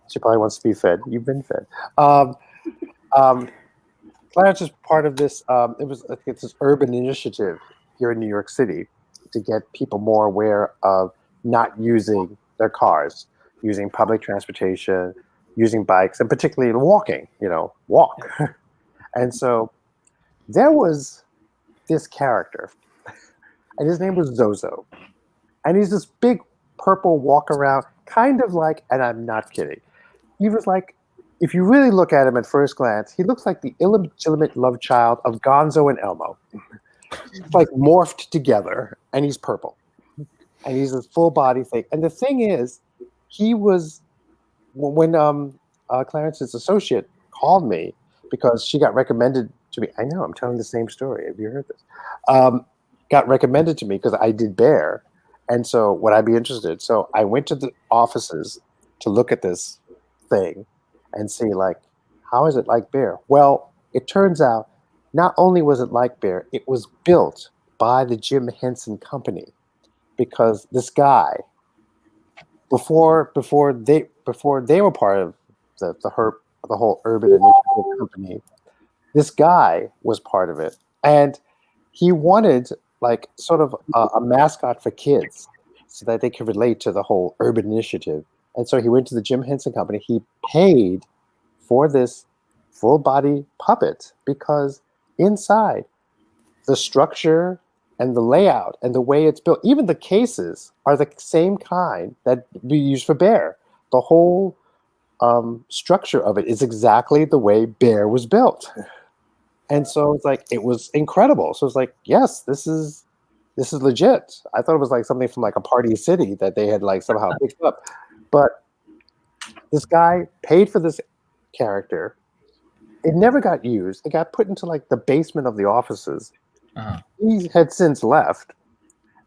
She probably wants to be fed. You've been fed. Clarence is part of this. It's this urban initiative here in New York City to get people more aware of not using their cars, using public transportation, using bikes, and particularly walking. Walk. And so there was this character, and his name was Zozo, and he's this big purple walk around, kind of like, and I'm not kidding. He was like, if you really look at him at first glance, he looks like the illegitimate love child of Gonzo and Elmo. It's like morphed together, and he's purple. And he's this full body thing. And the thing is, he was, when Clarence's associate called me, because she got recommended to me. I know, I'm telling the same story. Have you heard this? Got recommended to me because I did Bear. And so would I be interested? So I went to the offices to look at this thing and see, like, how is it like Bear? Well, it turns out not only was it like Bear, it was built by the Jim Henson Company, because this guy, before they were part of the whole Urban Initiative Company, this guy was part of it, and he wanted like sort of a mascot for kids so that they could relate to the whole Urban Initiative. And so he went to the Jim Henson Company. He paid for this full body puppet because inside the structure and the layout and the way it's built, even the cases are the same kind that we use for Bear. The whole structure of it is exactly the way Bear was built. And so it's like, it was incredible. So it's like, yes, this is legit. I thought it was like something from like a Party City that they had like somehow picked up. But this guy paid for this character. It never got used. It got put into like the basement of the offices. Uh-huh. He had since left.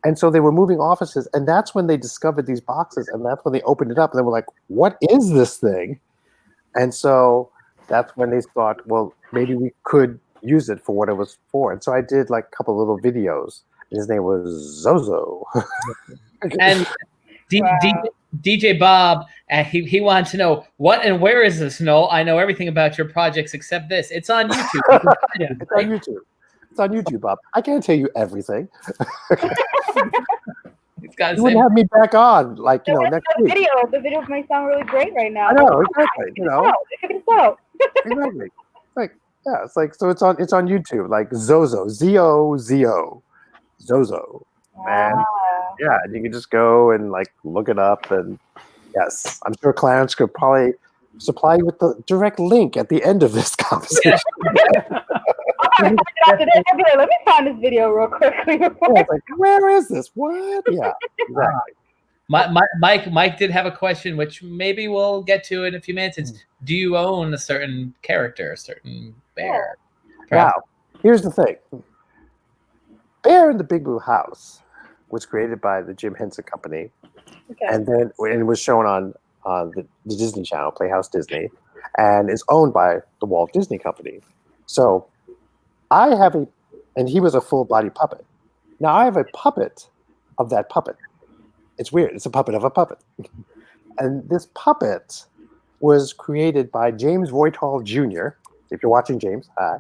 And so they were moving offices, and that's when they discovered these boxes, and that's when they opened it up, and they were like, what is this thing? And so that's when they thought, well, maybe we could use it for what it was for. And so I did like a couple little videos. His name was Zozo. And DJ Bob, he wanted to know, what and where is this, Noel? I know everything about your projects except this. It's on YouTube. It's on YouTube. It's on YouTube, Bob. I can't tell you everything. You wouldn't have me back on, like, next week. The video might sound really great right now. I know, exactly. Exactly. Like, yeah, it's like, so it's on YouTube, like Zozo, Z-O-Z-O, Zozo. And yeah, you can just go and like look it up, and yes, I'm sure Clarence could probably supply you with the direct link at the end of this conversation. After this, I'll be like, let me find this video real quickly. It's like, where is this? What? Yeah, exactly. Mike did have a question, which maybe we'll get to in a few minutes. It's, do you own a certain character, a certain Bear? Now, here's the thing. Bear in the Big Blue House was created by the Jim Henson Company, and then it was shown on the Disney Channel, Playhouse Disney, and is owned by the Walt Disney Company. So I have and he was a full body puppet. Now I have a puppet of that puppet. It's weird. It's a puppet of a puppet. And this puppet was created by James Voital Jr. If you're watching, James, hi.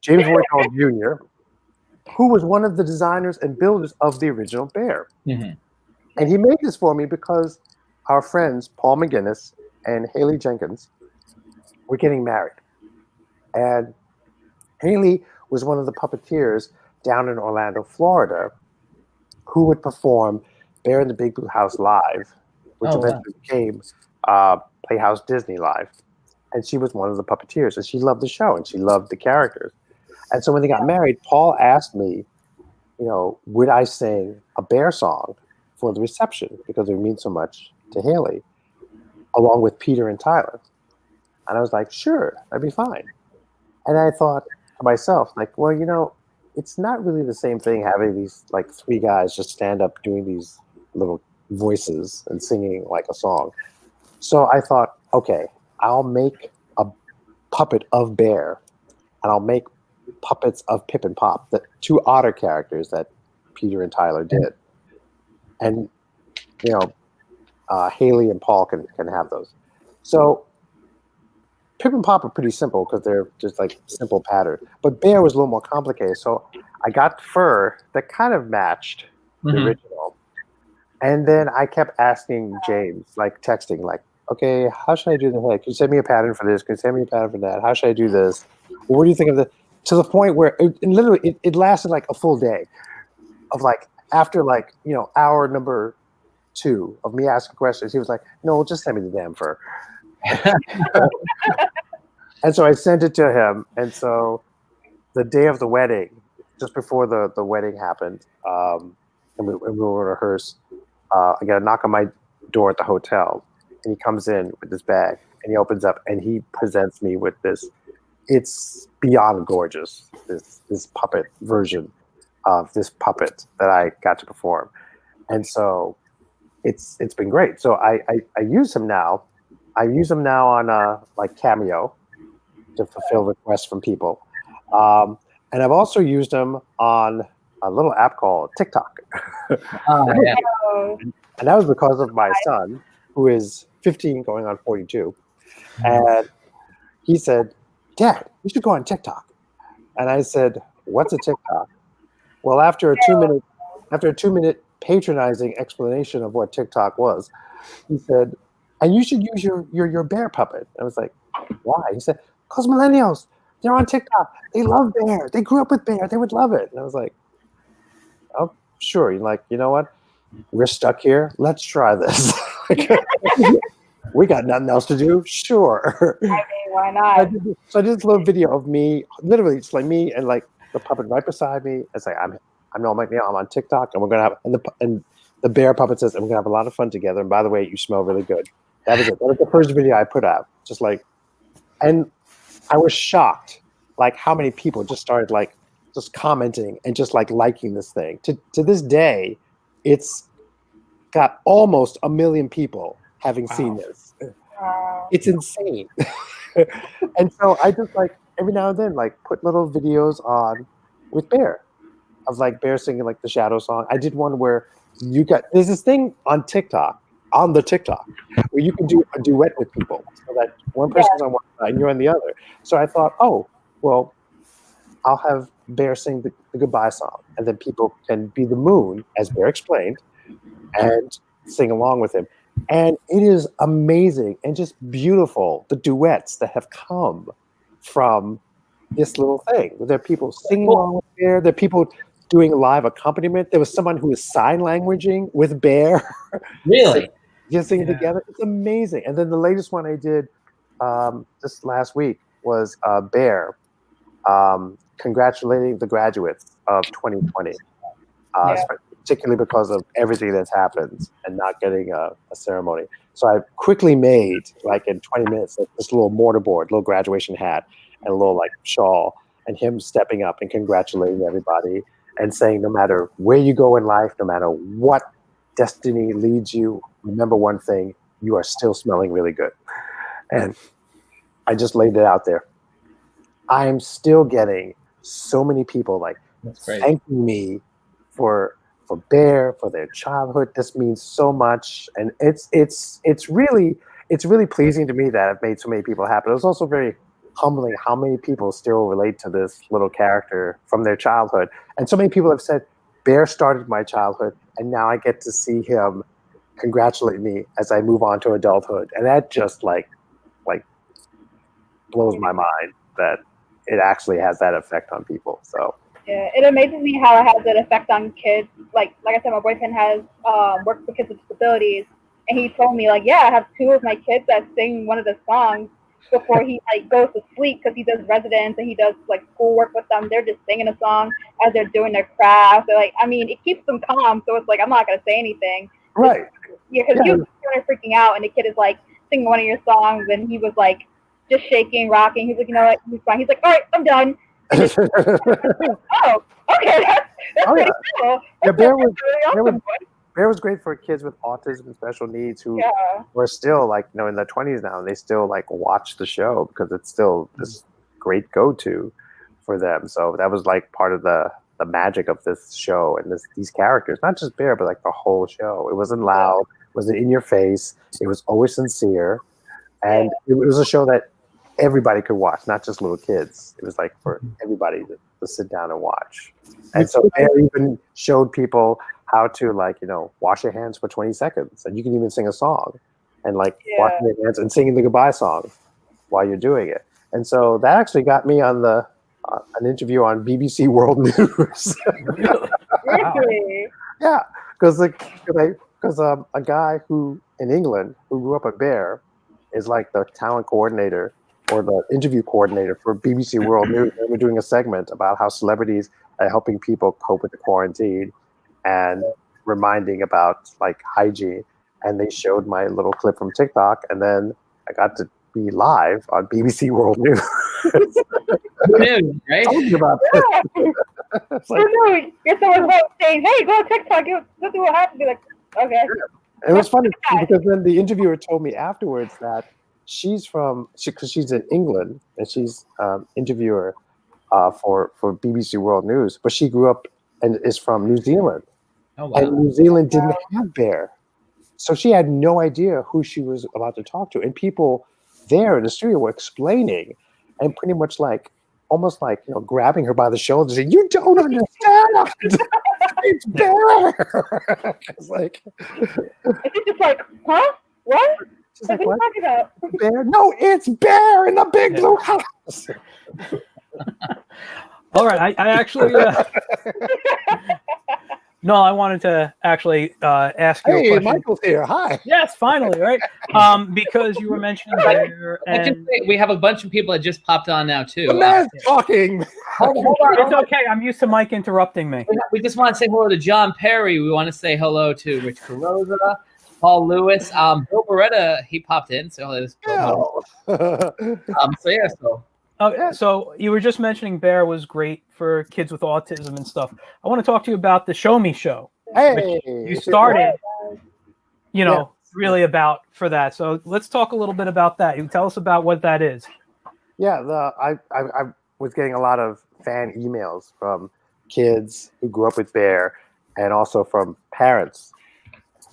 James Voital Jr., who was one of the designers and builders of the original Bear. Mm-hmm. And he made this for me because our friends, Paul McGinnis and Haley Jenkins, were getting married. And Haley was one of the puppeteers down in Orlando, Florida, who would perform Bear in the Big Blue House live, which eventually became Playhouse Disney Live. And she was one of the puppeteers, and she loved the show, and she loved the characters. And so when they got married, Paul asked me, would I sing a Bear song for the reception, because it would mean so much to Haley, along with Peter and Tyler. And I was like, sure, that'd be fine. And I thought to myself, like, well, it's not really the same thing having these like three guys just stand up doing these little voices and singing like a song. So I thought, okay, I'll make a puppet of Bear, and I'll make puppets of Pip and Pop, the two otter characters that Peter and Tyler did. And, you know, Haley and Paul can have those. So Pip and Pop are pretty simple because they're just like simple pattern. But Bear was a little more complicated. So I got fur that kind of matched the original. And then I kept asking James, like texting, like, okay, how should I do the head? Can you send me a pattern for this? Can you send me a pattern for that? How should I do this? What do you think of this? To the point where it lasted like a full day of like, after like, you know, hour number 2 of me asking questions, he was like, no, just send me the damn fur. And so I sent it to him. And so the day of the wedding, just before the wedding happened, and we were rehearsed, I got a knock on my door at the hotel, and he comes in with this bag, and he opens up, and he presents me with this. It's beyond gorgeous, this puppet version of this puppet that I got to perform. And so it's been great. So I use him now. I use him now on like Cameo to fulfill requests from people. And I've also used him on a little app called TikTok. Yeah. And that was because of my son, who is 15 going on 42. And he said, Dad, you should go on TikTok. And I said, what's a TikTok? Well, after a 2-minute patronizing explanation of what TikTok was, he said, and you should use your bear puppet. I was like, why? He said, because millennials, they're on TikTok. They love Bear. They grew up with Bear. They would love it. And I was like, oh, sure. You're like, you know what? We're stuck here. Let's try this. We got nothing else to do. Sure. I mean, why not? So I did this little video of me, literally, it's like me and like the puppet right beside me. It's like, I'm Noel MacNeal. I'm on TikTok, and we're gonna have and the bear puppet says, and we're gonna have a lot of fun together. And by the way, you smell really good. That was it. That was the first video I put out. Just like, and I was shocked, like how many people just started like just commenting and just like liking this thing. To this day, it's got almost 1 million people having seen this. It's insane. And so I just like every now and then like put little videos on with Bear of like Bear singing like the Shadow song. I did one where there's this thing on TikTok, where you can do a duet with people so that one person's on one side and you're on the other. So I thought, oh, well, I'll have Bear sing the goodbye song, and then people can be the moon, as Bear explained, and sing along with him. And it is amazing and just beautiful, the duets that have come from this little thing. There are people singing along with Bear. There are people doing live accompaniment. There was someone who was sign languaging with Bear. Really? Just singing together. It's amazing. And then the latest one I did just last week was Bear congratulating the graduates of 2020. Particularly because of everything that's happened and not getting a ceremony. So I quickly made, like in 20 minutes, like, this little mortarboard, little graduation hat, and a little like shawl, and him stepping up and congratulating everybody and saying, no matter where you go in life, no matter what destiny leads you, remember one thing, you are still smelling really good. And I just laid it out there. I am still getting so many people like thanking me for Bear, for their childhood. This means so much, and it's really pleasing to me that I've made so many people happy. It was also very humbling how many people still relate to this little character from their childhood, and so many people have said, Bear started my childhood, and now I get to see him congratulate me as I move on to adulthood, and that just like blows my mind that it actually has that effect on people. So. Yeah, it amazes me how it has an effect on kids. Like I said, my boyfriend has worked with kids with disabilities, and he told me like, yeah, I have 2 of my kids that sing one of the songs before he like goes to sleep, because he does residence and he does like schoolwork with them. They're just singing a song as they're doing their craft. So, like, I mean, it keeps them calm. So it's like, I'm not gonna say anything. Right. Yeah, because you were freaking out, and the kid is like singing one of your songs, and he was like just shaking, rocking. He's like, you know what? He's fine. He's like, all right, I'm done. Oh, Okay, that's pretty cool. Yeah, That's a really awesome one. Bear was great for kids with autism and special needs who were still like, in their 20s now, and they still like watch the show because it's still this great go-to for them. So that was like part of the magic of this show and these characters, not just Bear, but like the whole show. It wasn't loud, it wasn't in your face, it was always sincere, and it was a show that everybody could watch, not just little kids. It was like for everybody to sit down and watch. And so Bear even showed people how to wash your hands for 20 seconds, and you can even sing a song and wash your hands and singing the goodbye song while you're doing it. And so that actually got me on an interview on BBC World News. Really? Yeah, because a guy who in England who grew up a Bear is like the talent coordinator or the interview coordinator for BBC World News. And we're doing a segment about how celebrities are helping people cope with the quarantine and reminding about hygiene. And they showed my little clip from TikTok, and then I got to be live on BBC World News. Who knew, right? Talking about this. It's Who knew? You're someone saying, "Hey, go on TikTok. Go do what happened." Be like, okay. It was funny because then the interviewer told me afterwards that because she's in England and she's interviewer for BBC World News, but she grew up and is from New Zealand. Oh, wow. And New Zealand didn't have Bear. So she had no idea who she was about to talk to. And people there in the studio were explaining and pretty much almost grabbing her by the shoulders and saying, "You don't understand. It's Bear." It's like, It's just like, huh? What? What are you talking about? Bear? No, it's Bear in the big blue house. All right, I actually no, I wanted to actually ask you a question. Michael's here. Hi. Yes, finally, right? Because you were mentioning Bear, and we have a bunch of people that just popped on now too. The man's talking. Hold on. it's okay. I'm used to Mike interrupting me. We just want to say hello to John Perry. We want to say hello to Rich Carosa, Paul Lewis, Bill Beretta. He popped in, so let's go. So you were just mentioning Bear was great for kids with autism and stuff. I want to talk to you about the Show Me Show. Hey, you started, really about for that. So let's talk a little bit about that. You tell us about what that is. Yeah, I was getting a lot of fan emails from kids who grew up with Bear, and also from parents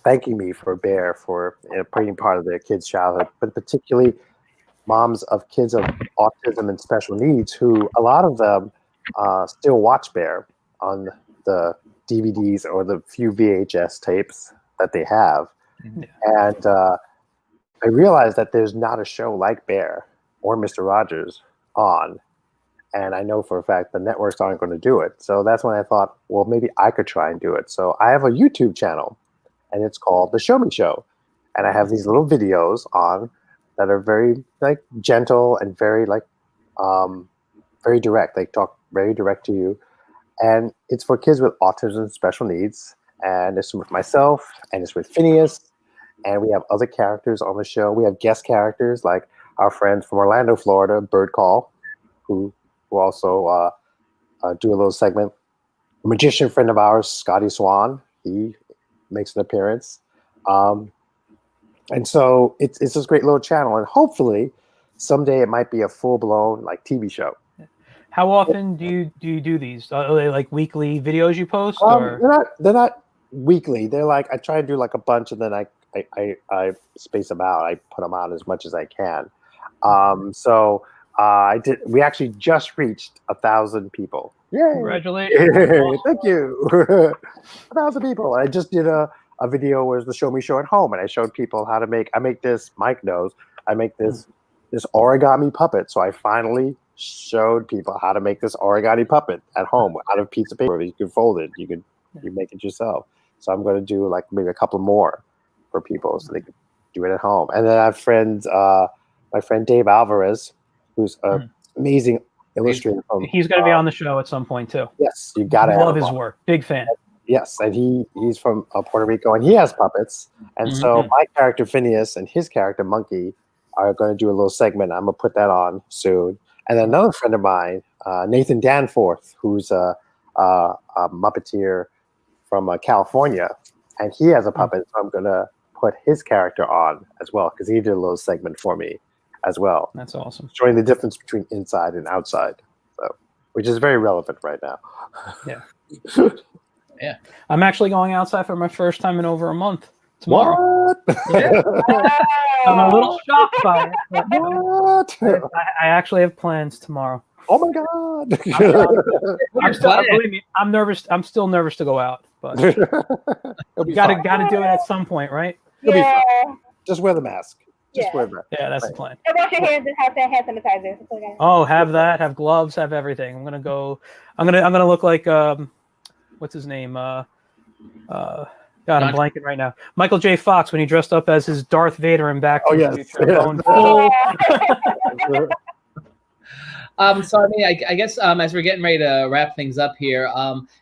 thanking me for Bear for being part of their kids' childhood, but particularly moms of kids of autism and special needs, who a lot of them still watch Bear on the DVDs or the few VHS tapes that they have. Mm-hmm. And I realized that there's not a show like Bear or Mr. Rogers on. And I know for a fact the networks aren't going to do it. So that's when I thought, well, maybe I could try and do it. So I have a YouTube channel, and it's called The Show Me Show. And I have these little videos on that are very gentle and very very direct. They talk very direct to you, and it's for kids with autism and special needs. And it's with myself, and it's with Phineas, and we have other characters on the show. We have guest characters like our friend from Orlando, Florida, Bird Call, who also do a little segment. A magician friend of ours, Scotty Swan, he makes an appearance. And so it's this great little channel, and hopefully someday it might be a full-blown TV show. How often do you do these? Are they weekly videos you post? Or? They're not weekly. They're I try to do a bunch, and then I space them out. I put them out as much as I can. So we actually just reached 1,000 people. Yay! Congratulations! Thank you. 1,000 people. I just did a video was the Show Me Show at home, and I showed people how to make. I make this. Mike knows. I make this origami puppet. So I finally showed people how to make this origami puppet at home out of piece of paper. You can fold it. You make it yourself. So I'm going to do maybe a couple more for people so they can do it at home. And then I have friends. My friend Dave Alvarez, who's an amazing illustrator. He's going to be on the show at some point too. Yes, you got to love his work. Big fan. Yes, and he's from Puerto Rico, and he has puppets. And so my character Phineas and his character Monkey are going to do a little segment. I'm going to put that on soon. And another friend of mine, Nathan Danforth, who's a a Muppeteer from California, and he has a puppet, so I'm gonna put his character on as well because he did a little segment for me as well. That's awesome. Showing the difference between inside and outside, so which is very relevant right now. Yeah. Yeah. I'm actually going outside for my first time in over a month tomorrow. What? Yeah. I'm a little shocked by it. But, What? I actually have plans tomorrow. Oh my god! Believe me, I'm nervous. I'm still nervous to go out, but you gotta do it at some point, right? It'll be fun. Just wear the mask. Just wear the mask. Yeah, that's the plan. And wash your hands and have hand sanitizer. Oh, have that. Have gloves. Have everything. I'm gonna look like what's his name? God, I'm blanking right now. Michael J. Fox when he dressed up as his Darth Vader in Back to the Future. Going full. So I mean, I guess as we're getting ready to wrap things up here,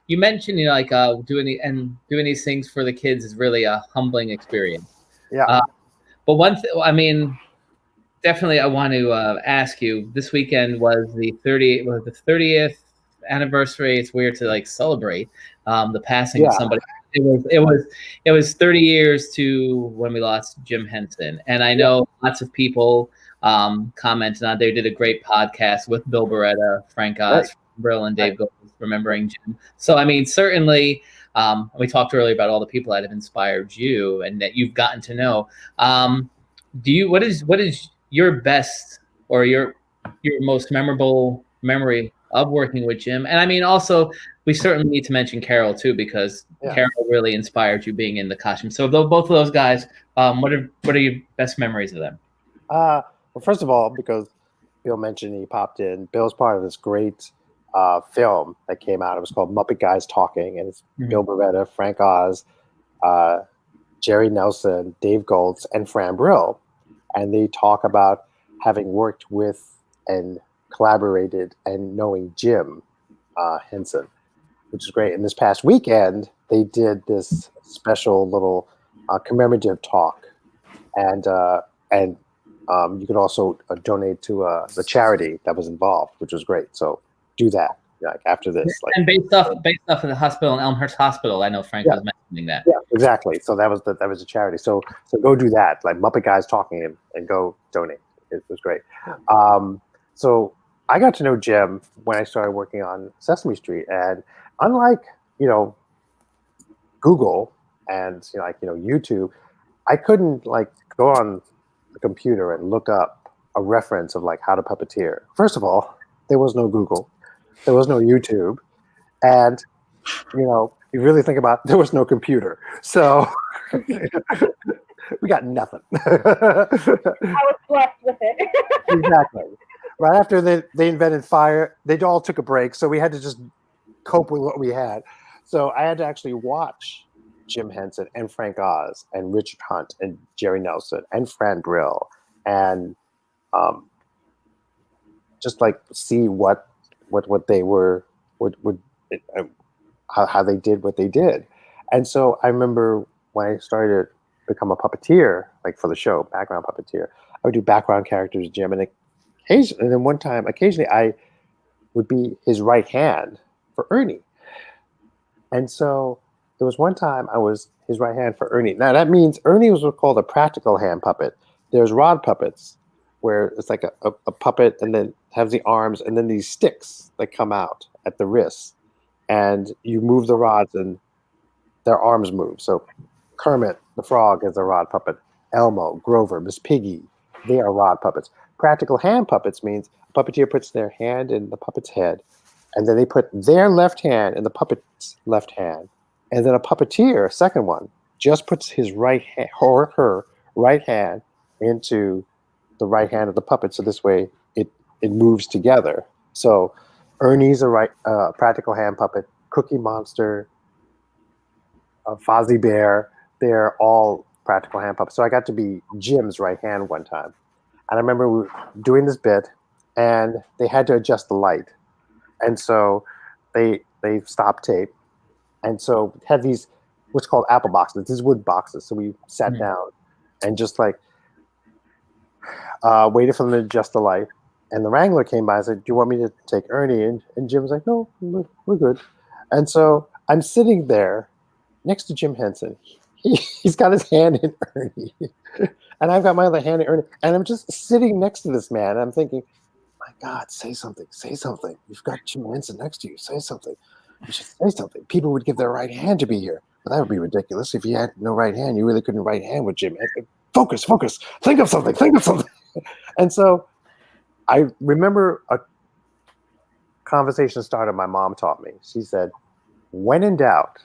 you mentioned like doing these things for the kids is really a humbling experience. Yeah. But I mean, definitely I want to ask you. This weekend was the 30th anniversary. It's weird to like celebrate the passing of somebody. It was 30 years to when we lost Jim Henson, and I know lots of people commented on. They did a great podcast with Bill Beretta, Frank Oz, Brill, and Dave Gold, remembering Jim. So I mean, certainly, we talked earlier about all the people that have inspired you and that you've gotten to know. What is your best or your most memorable memory of working with Jim? And I mean, also, we certainly need to mention Carol too, because Carol really inspired you being in the costume. So both of those guys, what are your best memories of them? Well, first of all, because Bill mentioned he popped in, Bill's part of this great film that came out. It was called Muppet Guys Talking, and it's Bill Beretta, Frank Oz, Jerry Nelson, Dave Goltz, and Fran Brill. And they talk about having worked with and collaborated and knowing Jim Henson, which is great. And this past weekend, they did this special little commemorative talk, and you could also donate to the charity that was involved, which was great. So do that after this. And based off of the hospital in Elmhurst Hospital, I know Frank was mentioning that. Yeah, exactly. So that was a charity. So go do that, like Muppet Guys Talking, and go donate. It was great. So I got to know Jim when I started working on Sesame Street, and unlike Google and YouTube, I couldn't go on the computer and look up a reference of how to puppeteer. First of all, there was no Google, there was no YouTube, and you really think about it, there was no computer. So we got nothing. I was blessed with it. Exactly. Right after they invented fire, they all took a break, so we had to just cope with what we had. So I had to actually watch Jim Henson and Frank Oz and Richard Hunt and Jerry Nelson and Fran Brill and just see what they were, how they did what they did. And so I remember when I started to become a puppeteer, for the show, background puppeteer, I would do background characters, Jim, and then one time, occasionally I would be his right hand for Ernie. And so there was one time I was his right hand for Ernie. Now that means Ernie was what's called a practical hand puppet. There's rod puppets where it's like a puppet and then has the arms and then these sticks that come out at the wrists. And you move the rods and their arms move. So Kermit the Frog is a rod puppet. Elmo, Grover, Miss Piggy, they are rod puppets. Practical hand puppets means a puppeteer puts their hand in the puppet's head, and then they put their left hand in the puppet's left hand. And then a puppeteer, second one, just puts his right hand or her right hand into the right hand of the puppet. So this way it moves together. So Ernie's a practical hand puppet. Cookie Monster, Fozzie Bear, they're all practical hand puppets. So I got to be Jim's right hand one time. And I remember we were doing this bit, and they had to adjust the light. And so they stopped tape. And so we had these, what's called apple boxes, these wood boxes. So we sat down and just waited for them to adjust the light. And the wrangler came by and said, "Do you want me to take Ernie?" And Jim was like, "No, we're good." And so I'm sitting there next to Jim Henson. He's got his hand in Ernie, and I've got my other hand in Ernie, and I'm just sitting next to this man. And I'm thinking, my God, say something, say something. You've got Jim Henson next to you. Say something. You should say something. People would give their right hand to be here, but that would be ridiculous. If you had no right hand, you really couldn't right hand with Jim Henson. Focus. Think of something. And so I remember a conversation started my mom taught me. She said, when in doubt,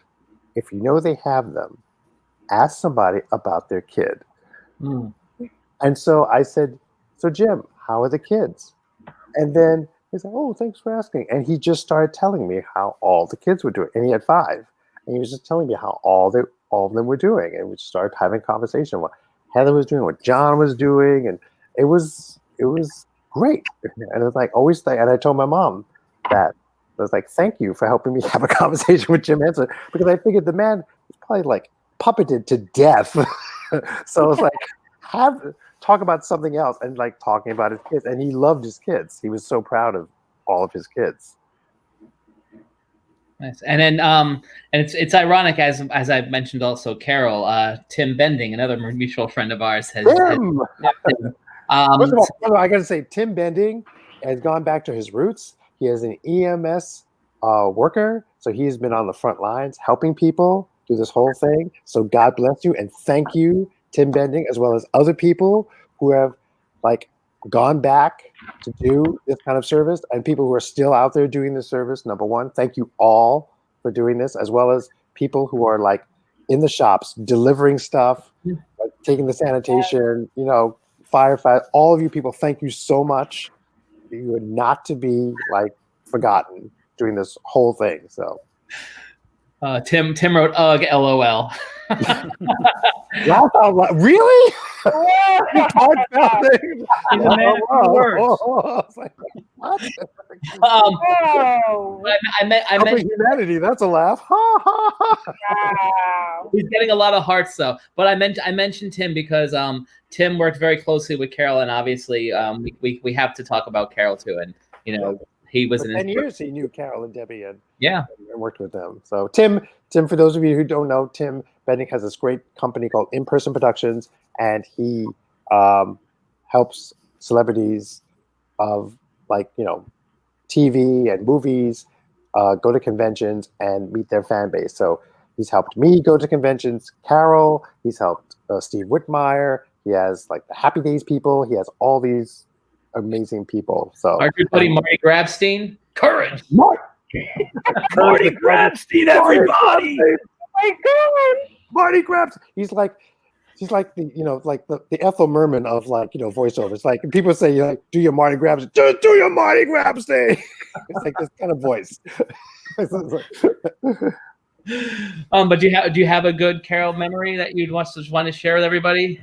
if you know they have them, ask somebody about their kid. And so I said, so Jim, how are the kids? And then he said, oh, thanks for asking. And he just started telling me how all the kids were doing. And he had 5. And he was just telling me how all of them were doing. And we just started having a conversation what Heather was doing, what John was doing. And it was great. And it was like, always think, and I told my mom that. I was like, thank you for helping me have a conversation with Jim Henson, because I figured the man was probably like puppeted to death. So it's like, talk about something else, and like talking about his kids. And he loved his kids. He was so proud of all of his kids. Nice. And then and it's ironic, as I've mentioned also, Carol, Tim Bending, another mutual friend of ours, has First of all, I gotta say, Tim Bending has gone back to his roots. He is an EMS worker, so he's been on the front lines helping people do this whole thing. So God bless you, and thank you, Tim Bending, as well as other people who have like gone back to do this kind of service, and people who are still out there doing this service. Number one, thank you all for doing this, as well as people who are like in the shops delivering stuff, like taking the sanitation, firefight. All of you people, thank you so much. You are not to be like forgotten doing this whole thing. So Tim wrote ugh LOL. Really? He's a man of few words. What? I mentioned humanity. That's a laugh. Wow. He's getting a lot of hearts though. But I mentioned Tim because Tim worked very closely with Carol, and obviously we have to talk about Carol too. And he was for 10 years he knew Carol and Debbie and worked with them. So Tim, for those of you who don't know, Tim Bending has this great company called In Person Productions, and he helps celebrities of TV and movies go to conventions and meet their fan base. So he's helped me go to conventions. Carol, he's helped Steve Whitmire. He has like the Happy Days people. He has all these amazing people. So our good buddy Marty Grabstein, courage. Marty Grabstein, everybody. Oh my God. Marty Grabstein. He's like the the Ethel Merman of voiceovers. Like people say, do your Marty Grabstein. Do your Marty Grabstein. It's like this kind of voice. But do you have a good Carol memory that you'd want to share with everybody?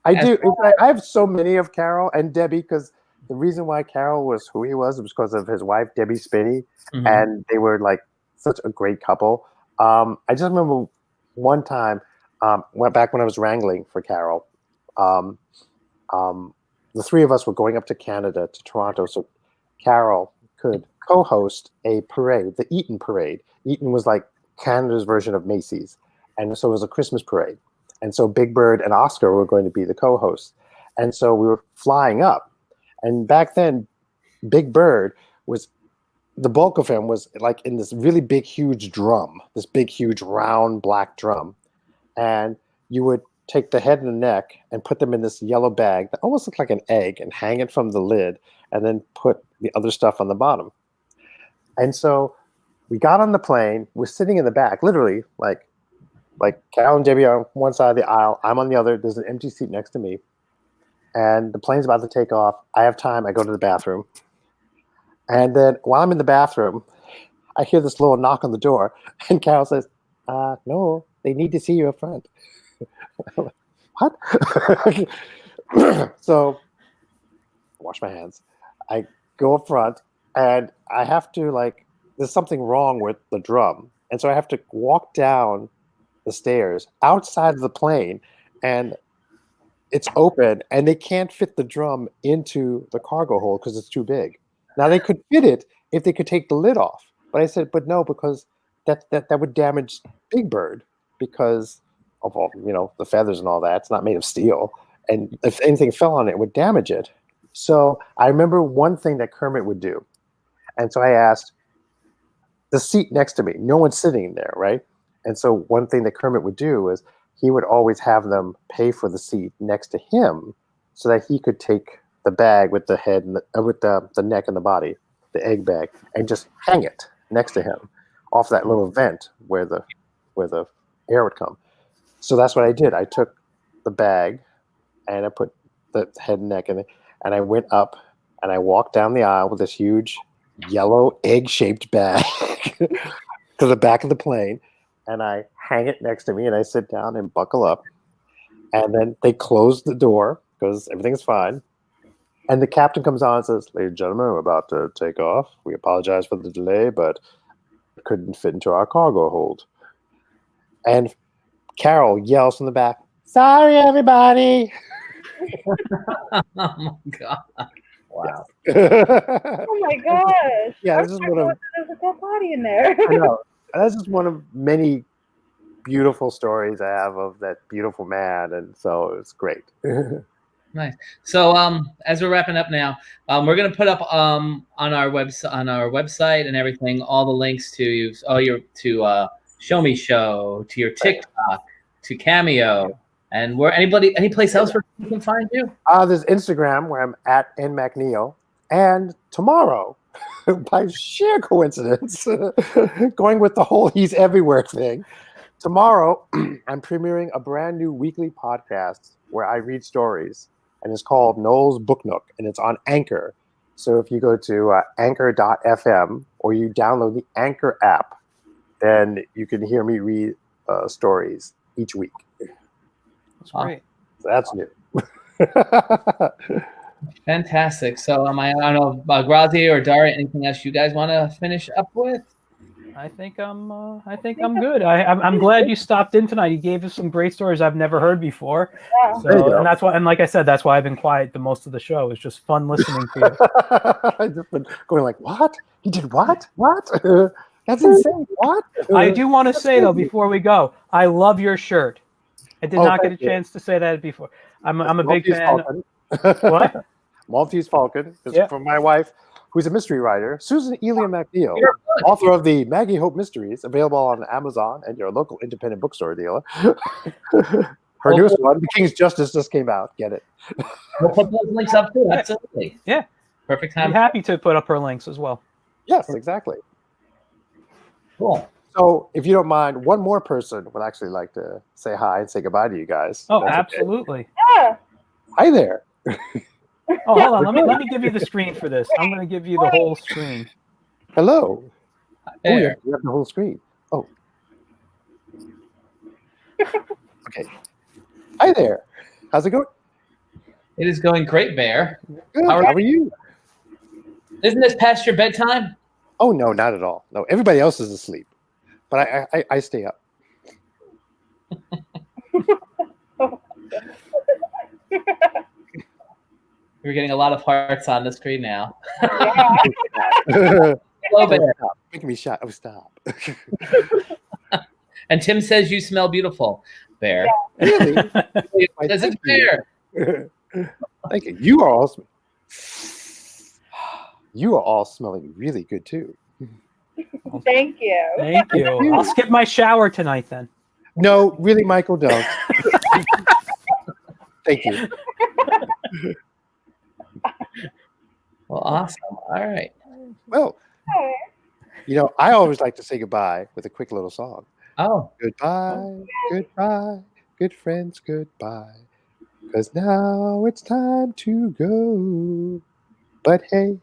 I do. I have so many of Carol and Debbie, because the reason why Carol was who he was because of his wife, Debbie Spinney, and they were like such a great couple. I just remember one time, back when I was wrangling for Carol, the 3 of us were going up to Canada, to Toronto, so Carol could co-host a parade, the Eaton Parade. Eaton was like Canada's version of Macy's, and so it was a Christmas parade. And so Big Bird and Oscar were going to be the co-hosts. And so we were flying up. And back then, Big Bird was, the bulk of him was like in this really big, huge drum, this big, huge, round, black drum. And you would take the head and the neck and put them in this yellow bag that almost looked like an egg and hang it from the lid and then put the other stuff on the bottom. And so we got on the plane. We're sitting in the back, literally, like Carol and Debbie are on one side of the aisle. I'm on the other. There's an empty seat next to me. And the plane's about to take off. I have time. I go to the bathroom. And then while I'm in the bathroom, I hear this little knock on the door. And Carol says, no, they need to see you up front. What? So I wash my hands. I go up front. And I have to, there's something wrong with the drum. And so I have to walk down the stairs outside of the plane, and it's open, and they can't fit the drum into the cargo hold because it's too big. Now they could fit it if they could take the lid off, but I said, but no, because that would damage Big Bird because of all the feathers and all that. It's not made of steel, and if anything fell on it, it would damage it. So I remember one thing that Kermit would do, and so I asked the seat next to me. No one's sitting there, right? And so one thing that Kermit would do is he would always have them pay for the seat next to him, so that he could take the bag with the head and with the neck and the body, the egg bag, and just hang it next to him off that little vent where the air would come. So that's what I did. I took the bag and I put the head and neck in it, and I went up and I walked down the aisle with this huge yellow egg-shaped bag to the back of the plane, and I hang it next to me and I sit down and buckle up, and then they close the door because everything's fine. And the captain comes on and says, "Ladies and gentlemen, we're about to take off. We apologize for the delay, but it couldn't fit into our cargo hold." And Carol yells from the back, "Sorry, everybody." Oh my god! Wow. Oh my gosh! Yeah, this is one of. There's a dead body in there. I know. That's just one of many beautiful stories I have of that beautiful man, and so it's great. Nice. So as we're wrapping up now, we're gonna put up on our website and everything all the links to Show Me Show, to your TikTok, to Cameo, and any place else where people can find you? There's Instagram where I'm at @MacNeal, and tomorrow, by sheer coincidence, going with the whole he's everywhere thing, tomorrow I'm premiering a brand new weekly podcast where I read stories, and it's called Noel's Book Nook, and it's on Anchor. So if you go to anchor.fm or you download the Anchor app, then you can hear me read stories each week. That's great. So that's new. Fantastic. So I don't know, Grassia or Daria, anything else you guys want to finish up with? I think I'm good. I'm glad you stopped in tonight. You gave us some great stories I've never heard before. Yeah. So, and that's why, and like I said, that's why I've been quiet the most of the show. It's just fun listening to you. I've just been going like, what? He did what? What? That's insane. What? I do want to say though, before we go, I love your shirt. I did not get a chance to say that before. I'm a big fan. What? Maltese Falcon. It's from my wife, who's a mystery writer, Susan Elia MacNeal, author of the Maggie Hope Mysteries, available on Amazon and your local independent bookstore dealer. Her newest one, The King's Justice, just came out. Get it. We'll put those links up too. Absolutely. Yeah. Perfect time. I'm happy to put up her links as well. Yes, exactly. Cool. So, if you don't mind, one more person would actually like to say hi and say goodbye to you guys. Oh, absolutely. Yeah. Hi there. Oh, hold on. Let me give you the screen for this. I'm going to give you the whole screen. Hello. There. Oh, yeah, you have the whole screen. Oh. Okay. Hi there. How's it going? It is going great, Bear. Good. How are you? Isn't this past your bedtime? Oh, no, not at all. No, everybody else is asleep. But I stay up. We're getting a lot of hearts on the screen now. Yeah. Hello, Bear. Stop. Making me shy. Oh, stop. And Tim says you smell beautiful, Bear. Really? Says it's Bear. Thank you. You are all smelling really good too. Thank you. Thank you. I'll skip my shower tonight then. No, really, Michael, don't. Thank you. Well, awesome. All right. Well, I always like to say goodbye with a quick little song. Oh. Goodbye, goodbye, good friends, goodbye. 'Cause now it's time to go. But hey,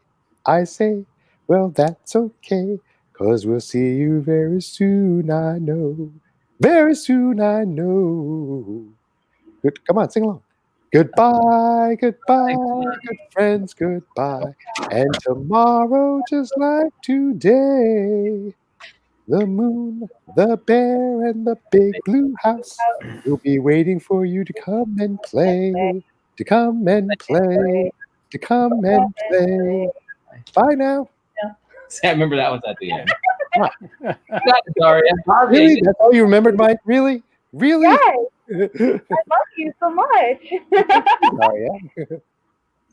I say, well, that's okay. 'Cause we'll see you very soon, I know. Very soon, I know. Good, come on, sing along. Goodbye, goodbye, good friends, goodbye. And tomorrow, just like today, the moon, the bear, and the big blue house will be waiting for you to come and play. To come and play. To come and play. Bye now. See, I remember that one's at the end. Got it, Daria. Really? That's all you remembered, Mike? Really? Really? Yes, I love you so much. Daria.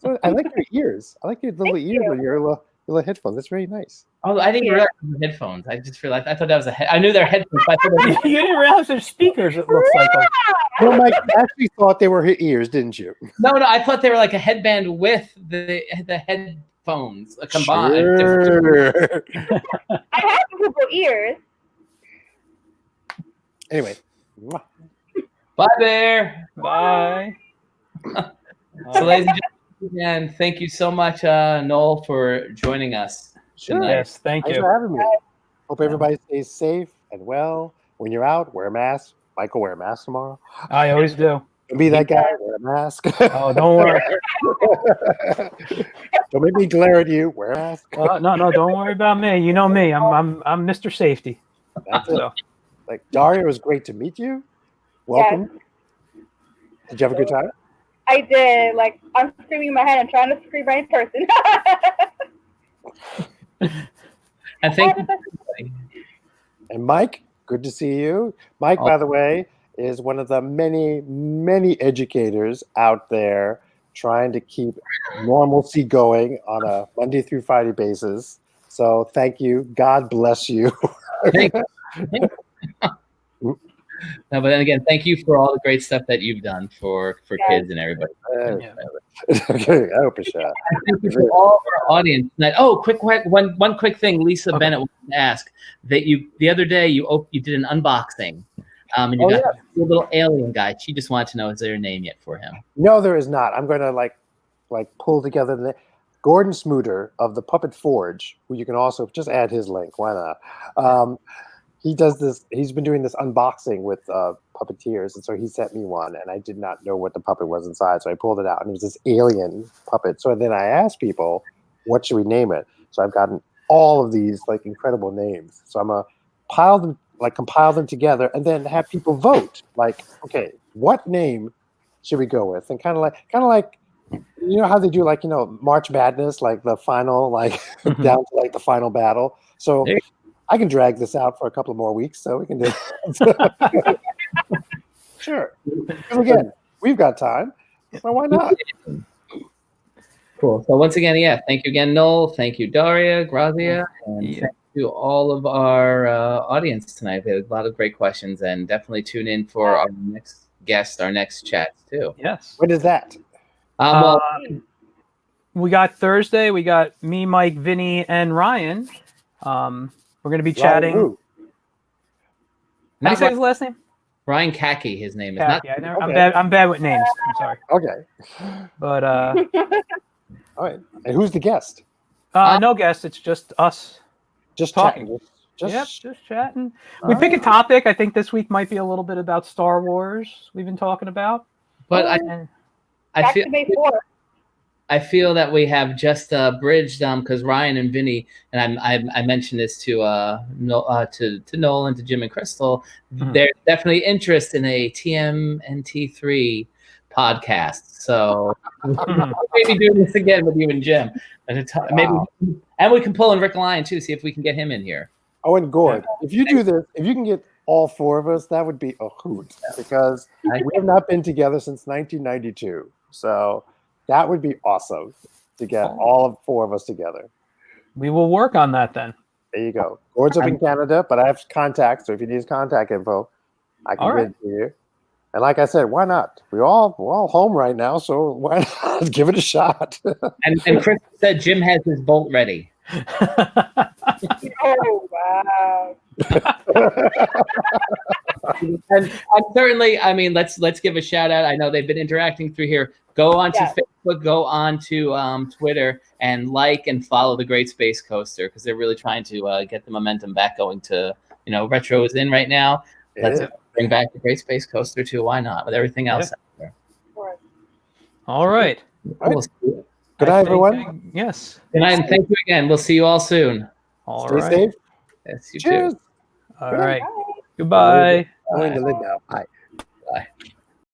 So I like your ears. I like your little Thank ears you. on your little headphones. That's very nice. Oh, I didn't realize it was headphones. I just realized. I thought that was a head. I knew they're headphones. But I thought they were You didn't realize there's speakers. It looks like. Well, Mike, you actually thought they were ears, didn't you? No, I thought they were like a headband with the headphones combined. Sure. I have beautiful ears. Anyway. Mwah. Bye, Bear. Bye. So, ladies and gentlemen, again, thank you so much, Noel, for joining us tonight. Yes, thank Thanks you. for having me. Hope everybody stays safe and well. When you're out, wear a mask. Mike will wear a mask tomorrow. I always do. Don't be that guy. Wear a mask. Oh, don't worry. Don't make me glare at you. Wear a mask. No, don't worry about me. You know me. I'm Mr. Safety. That's it. So, Like, Daria, it was great to meet you. Welcome. Did you have a good time? I did. Like, I'm screaming in my head. I'm trying to scream right in person. And thank you. And Mike, good to see you. Mike, by the way, is one of the many, many educators out there trying to keep normalcy going on a Monday through Friday basis. So thank you. God bless you. Thank you. No, but then again, thank you for all the great stuff that you've done for kids and everybody. Okay, I hope it's shot. Thank you for all of our audience tonight. Oh, one quick thing. Lisa Bennett wanted to ask that the other day you did an unboxing, and you got a little alien guy. She just wanted to know, is there a name yet for him? No, there is not. I'm going to like pull together the Gordon Smooter of the Puppet Forge, who you can also just add his link. Why not? He does this. He's been doing this unboxing with puppeteers, and so he sent me one, and I did not know what the puppet was inside, so I pulled it out, and it was this alien puppet. So then I asked people, "What should we name it?" So I've gotten all of these like incredible names. So I'm gonna compile them together, and then have people vote. Like, okay, what name should we go with? And kind of like. You know how they do March Madness, like the final, down to like the final battle. So I can drag this out for a couple of more weeks, so we can do it. Sure. Because again, we've got time, so why not? Cool. So once again, thank you again, Noel. Thank you, Daria, Grassia, and thank you all of our audience tonight. We had a lot of great questions, and definitely tune in for our next guest, our next chats too. yes. What is that? We got Thursday. We got me, Mike, Vinny, and Ryan. We're going to be chatting. How do you say his last name? Ryan Kaki, his name is. I'm bad with names. I'm sorry. Okay. But all right. And who's the guest? no guest. It's just us. Just talking. Chatting. Just chatting. We pick a topic. I think this week might be a little bit about Star Wars. We've been talking about. But I feel that we have just bridged because Ryan and Vinny, and I mentioned this to Noel and to Jim and Crystal. There's definitely interest in a TMNT3 podcast. So maybe doing this again with you and Jim. Maybe, and we can pull in Rick Lyon too. See if we can get him in here. Oh, and Gord, if you do this, if you can get all four of us, that would be a hoot because we have not been together since 1992. So that would be awesome to get all four of us together. We will work on that then. There you go. Gord's up in Canada, but I have contacts. So if you need his contact info, I can give it to you. And like I said, why not? We're all home right now, so why not give it a shot? and Chris said Jim has his bolt ready. Oh wow! and certainly, I mean, let's give a shout out. I know they've been interacting through here. Go on to Facebook, go on to Twitter, and like and follow the Great Space Coaster because they're really trying to get the momentum back going. To retro is in right now. Let's bring back the Great Space Coaster too. Why not? With everything else out there. All right. Good night, everyone. Yes. Good night, and thank you again. We'll see you all soon. Stay safe. Yes, you Cheers. too. All right. Goodbye. I'm going to live now. Bye. Bye.